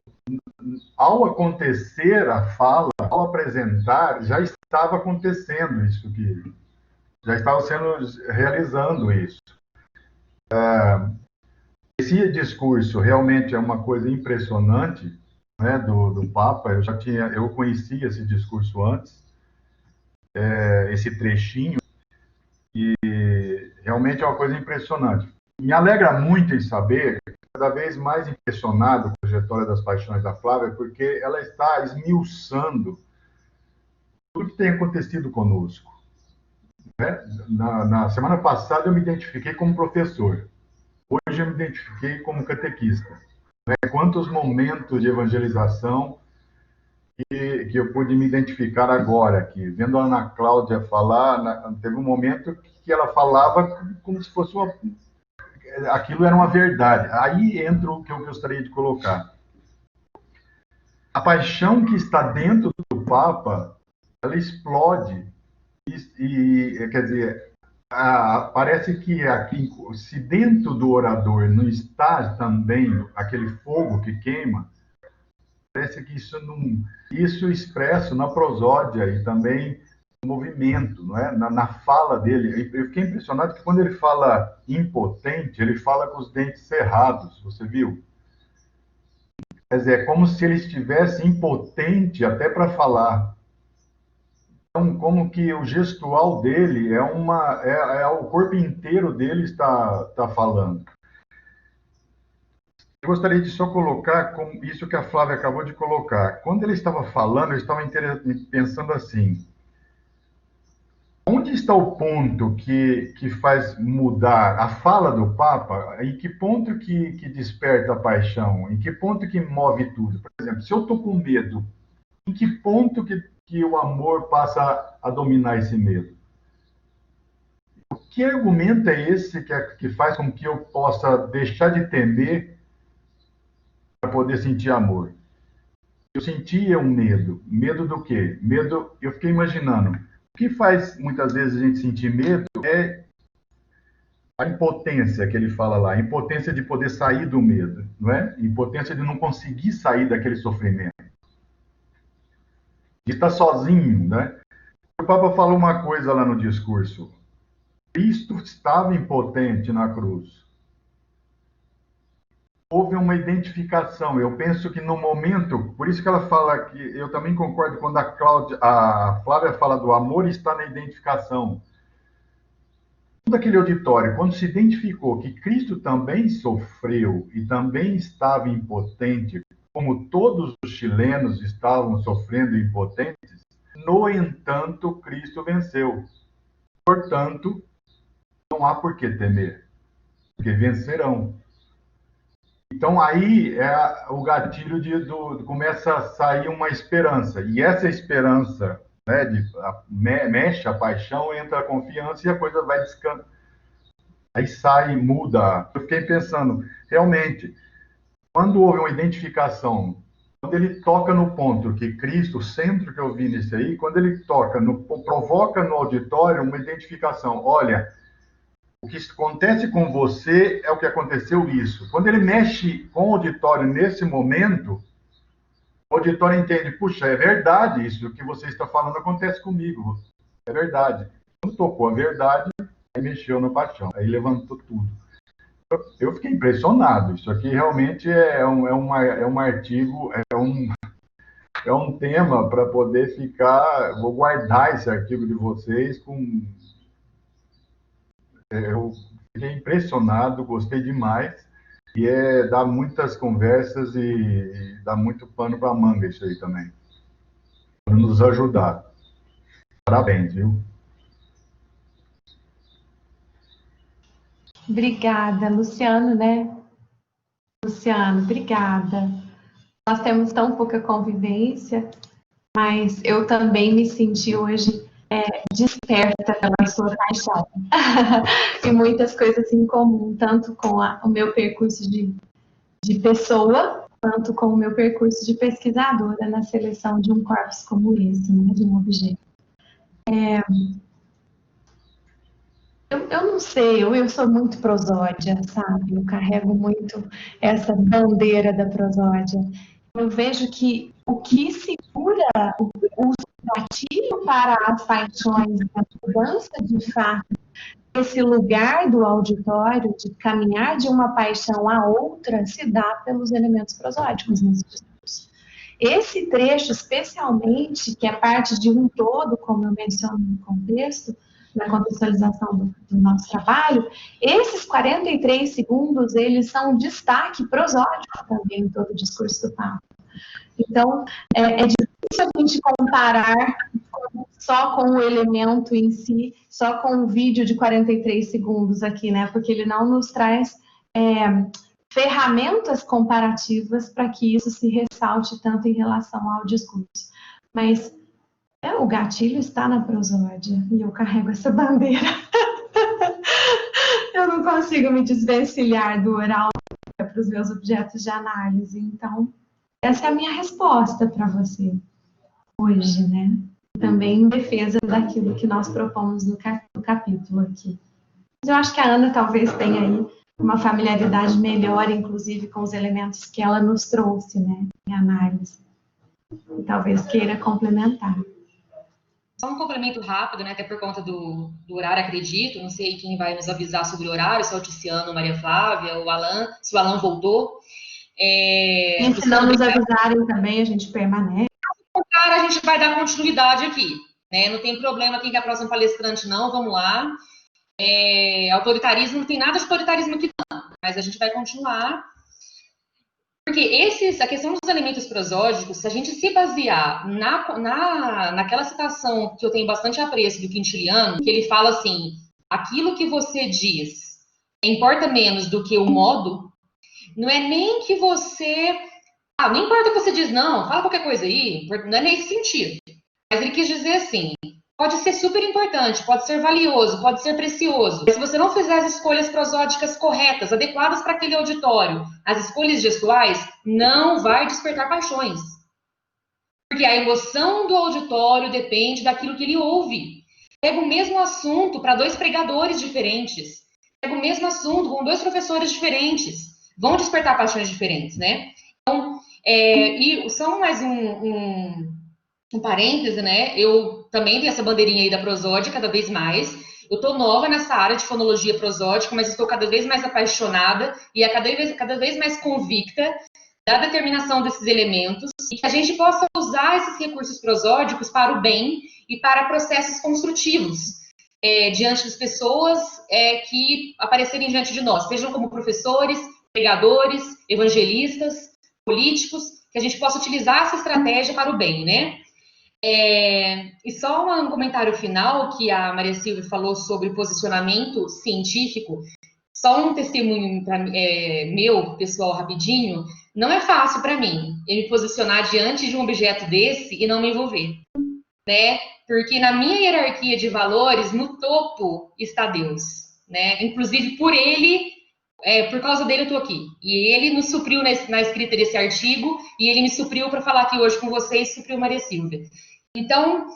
Speaker 8: Ao acontecer a fala, ao apresentar, já estava acontecendo isso que já estava realizando isso. Esse discurso realmente é uma coisa impressionante, né, do Papa. Eu conhecia esse discurso antes, esse trechinho, e realmente é uma coisa impressionante. Me alegra muito em saber, cada vez mais impressionado com a trajetória das Paixões da Flávia, porque ela está esmiuçando tudo que tem acontecido conosco. Né? Na semana passada eu me identifiquei como professor. Hoje eu me identifiquei como catequista. Né? Quantos momentos de evangelização que eu pude me identificar agora aqui. Vendo a Ana Cláudia falar, teve um momento que ela falava como se fosse aquilo era uma verdade. Aí entra o que eu gostaria de colocar. A paixão que está dentro do Papa, ela explode. Quer dizer, parece que aqui, se dentro do orador não está também aquele fogo que queima, parece que isso expresso na prosódia e também no movimento, não é? Na fala dele. Eu fiquei impressionado que quando ele fala impotente, ele fala com os dentes cerrados, você viu? Quer dizer, é como se ele estivesse impotente até para falar. Então, como que o gestual dele o corpo inteiro dele está falando. Eu gostaria de só colocar como isso que a Flávia acabou de colocar. Quando ele estava falando, eu estava pensando assim: onde está o ponto que faz mudar a fala do Papa? Em que ponto que desperta a paixão? Em que ponto que move tudo? Por exemplo, se eu estou com medo, em que ponto que o amor passa a dominar esse medo? Que argumento é esse que faz com que eu possa deixar de temer para poder sentir amor? Eu sentia um medo. Medo do quê? Medo, eu fiquei imaginando. O que faz muitas vezes a gente sentir medo é a impotência que ele fala lá, a impotência de poder sair do medo, não é? Impotência de não conseguir sair daquele sofrimento. De estar sozinho, né? O Papa falou uma coisa lá no discurso. Cristo estava impotente na cruz. Houve uma identificação. Eu penso que no momento, por isso que ela fala que eu também concordo quando a Flávia fala do amor está na identificação. Todo aquele auditório, quando se identificou que Cristo também sofreu e também estava impotente, como todos os chilenos estavam sofrendo impotentes, no entanto, Cristo venceu. Portanto, não há por que temer, porque vencerão. Então, aí é o gatilho começa a sair uma esperança. E essa esperança, né, mexe a paixão, entra a confiança e a coisa vai descansando. Aí sai, muda. Eu fiquei pensando, realmente, quando houve uma identificação, quando ele toca no ponto que Cristo, o centro que eu vi nisso aí, quando ele toca, provoca no auditório uma identificação. Olha, o que acontece com você é o que aconteceu isso. Quando ele mexe com o auditório nesse momento, o auditório entende, puxa, é verdade isso, o que você está falando acontece comigo. É verdade. Quando tocou a verdade, aí mexeu no paixão, aí levantou tudo. Eu fiquei impressionado. Isso aqui realmente é um artigo, é um tema para poder ficar. Vou guardar esse artigo de vocês com. Eu fiquei impressionado, gostei demais. E dá muitas conversas e dá muito pano para manga isso aí também. Para nos ajudar. Parabéns, viu?
Speaker 2: Obrigada, Luciano, né? Luciano, obrigada. Nós temos tão pouca convivência, mas eu também me senti hoje desperta pela sua paixão. E muitas coisas em comum, tanto com o meu percurso de pessoa, quanto com o meu percurso de pesquisadora na seleção de um corpus como esse, né, de um objeto. Eu não sei, eu sou muito prosódia, sabe? Eu carrego muito essa bandeira da prosódia. Eu vejo que o que segura o gatilho para as paixões, a mudança de fato, esse lugar do auditório, de caminhar de uma paixão a outra, se dá pelos elementos prosódicos nesse discurso. Esse trecho, especialmente, que é parte de um todo, como eu menciono no contexto, na contextualização do nosso trabalho, esses 43 segundos, eles são um destaque prosódico também em todo o discurso do Papa. Então, é difícil a gente comparar só com o elemento em si, só com o vídeo de 43 segundos aqui, né? Porque ele não nos traz ferramentas comparativas para que isso se ressalte tanto em relação ao discurso. Mas o gatilho está na prosódia e eu carrego essa bandeira. Eu não consigo me desvencilhar do oral para os meus objetos de análise. Então, essa é a minha resposta para você hoje, né? Também em defesa daquilo que nós propomos no capítulo aqui. Mas eu acho que a Ana talvez tenha aí uma familiaridade melhor, inclusive, com os elementos que ela nos trouxe, né, em análise. E talvez queira complementar.
Speaker 3: Só um complemento rápido, né, até por conta do horário, acredito. Não sei quem vai nos avisar sobre o horário, se é o Tiziano, Maria Flávia, o Alan, se o Alan voltou.
Speaker 2: E se não nos avisarem também, a gente permanece.
Speaker 3: Cara, a gente vai dar continuidade aqui, né? Não tem problema quem é a próxima palestrante, não, vamos lá. Autoritarismo, não tem nada de autoritarismo aqui, não, mas a gente vai continuar. Porque a questão dos elementos prosódicos, se a gente se basear naquela citação que eu tenho bastante apreço do Quintiliano, que ele fala assim, aquilo que você diz importa menos do que o modo, não é nem que você... não importa o que você diz, não, fala qualquer coisa aí, não é nesse sentido. Mas ele quis dizer assim, pode ser super importante, pode ser valioso, pode ser precioso. Se você não fizer as escolhas prosódicas corretas, adequadas para aquele auditório, as escolhas gestuais, não vai despertar paixões. Porque a emoção do auditório depende daquilo que ele ouve. Pega o mesmo assunto para 2 pregadores diferentes. Pega o mesmo assunto com 2 professores diferentes. Vão despertar paixões diferentes, né? Então, e só mais um parêntese, né? Eu também tenho essa bandeirinha aí da prosódia, cada vez mais. Eu tô nova nessa área de fonologia prosódica, mas estou cada vez mais apaixonada e cada vez mais convicta da determinação desses elementos e que a gente possa usar esses recursos prosódicos para o bem e para processos construtivos diante das pessoas que aparecerem diante de nós, sejam como professores, pregadores, evangelistas, políticos, que a gente possa utilizar essa estratégia para o bem, né? E só um comentário final que a Maria Silvia falou sobre posicionamento científico, só um testemunho meu, pessoal, rapidinho, não é fácil para mim eu me posicionar diante de um objeto desse e não me envolver, né? Porque na minha hierarquia de valores, no topo está Deus, né? Inclusive por ele, por causa dele eu estou aqui. E ele nos supriu na escrita desse artigo, e ele me supriu para falar aqui hoje com vocês, supriu Maria Silvia. Então,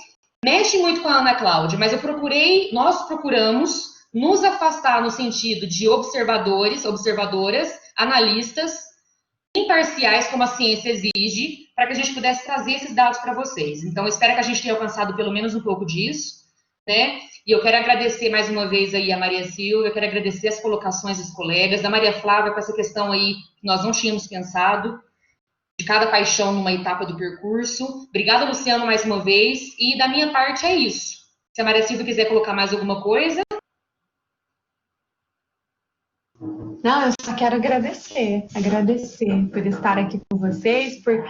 Speaker 3: mexe muito com a Ana Cláudia, mas nós procuramos nos afastar no sentido de observadores, observadoras, analistas, imparciais, como a ciência exige, para que a gente pudesse trazer esses dados para vocês. Então, eu espero que a gente tenha alcançado pelo menos um pouco disso, né? E eu quero agradecer mais uma vez aí a Maria Silvia, eu quero agradecer as colocações dos colegas, da Maria Flávia com essa questão aí que nós não tínhamos pensado, de cada paixão numa etapa do percurso. Obrigada, Luciano, mais uma vez. E da minha parte é isso. Se a Maria Silvia quiser colocar mais alguma coisa...
Speaker 2: Não, eu só quero agradecer por estar aqui com vocês, por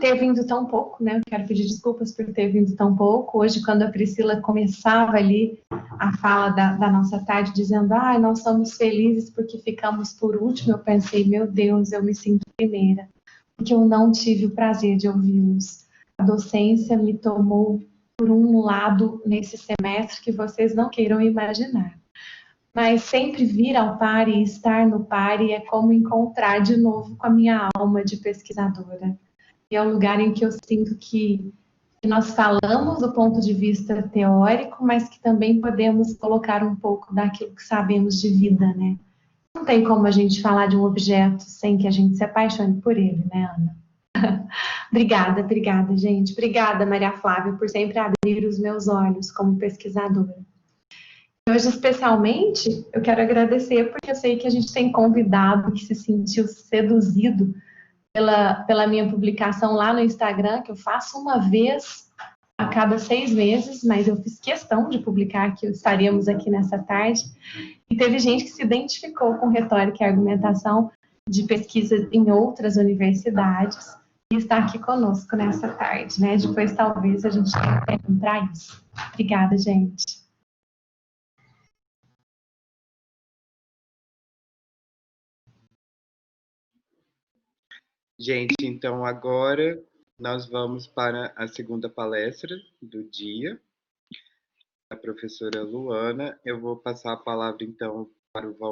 Speaker 2: ter vindo tão pouco, né? Eu quero pedir desculpas por ter vindo tão pouco. Hoje, quando a Priscila começava ali a fala da nossa tarde, dizendo, nós somos felizes porque ficamos por último, eu pensei, meu Deus, eu me sinto primeira, porque eu não tive o prazer de ouvi-los. A docência me tomou por um lado nesse semestre que vocês não queiram imaginar. Mas sempre vir ao PAR e estar no PAR é como encontrar de novo com a minha alma de pesquisadora. E é um lugar em que eu sinto que nós falamos do ponto de vista teórico, mas que também podemos colocar um pouco daquilo que sabemos de vida, né? Não tem como a gente falar de um objeto sem que a gente se apaixone por ele, né, Ana? Obrigada, gente. Obrigada, Maria Flávia, por sempre abrir os meus olhos como pesquisadora. Hoje, especialmente, eu quero agradecer porque eu sei que a gente tem convidado que se sentiu seduzido pela minha publicação lá no Instagram, que eu faço uma vez a cada 6 meses, mas eu fiz questão de publicar que estaríamos aqui nessa tarde. E teve gente que se identificou com retórica e argumentação de pesquisa em outras universidades e está aqui conosco nessa tarde, né? Depois, talvez, a gente tenha tempo para isso. Obrigada, gente.
Speaker 4: Gente, então agora nós vamos para a segunda palestra do dia, a professora Luana. Eu vou passar a palavra, então, para o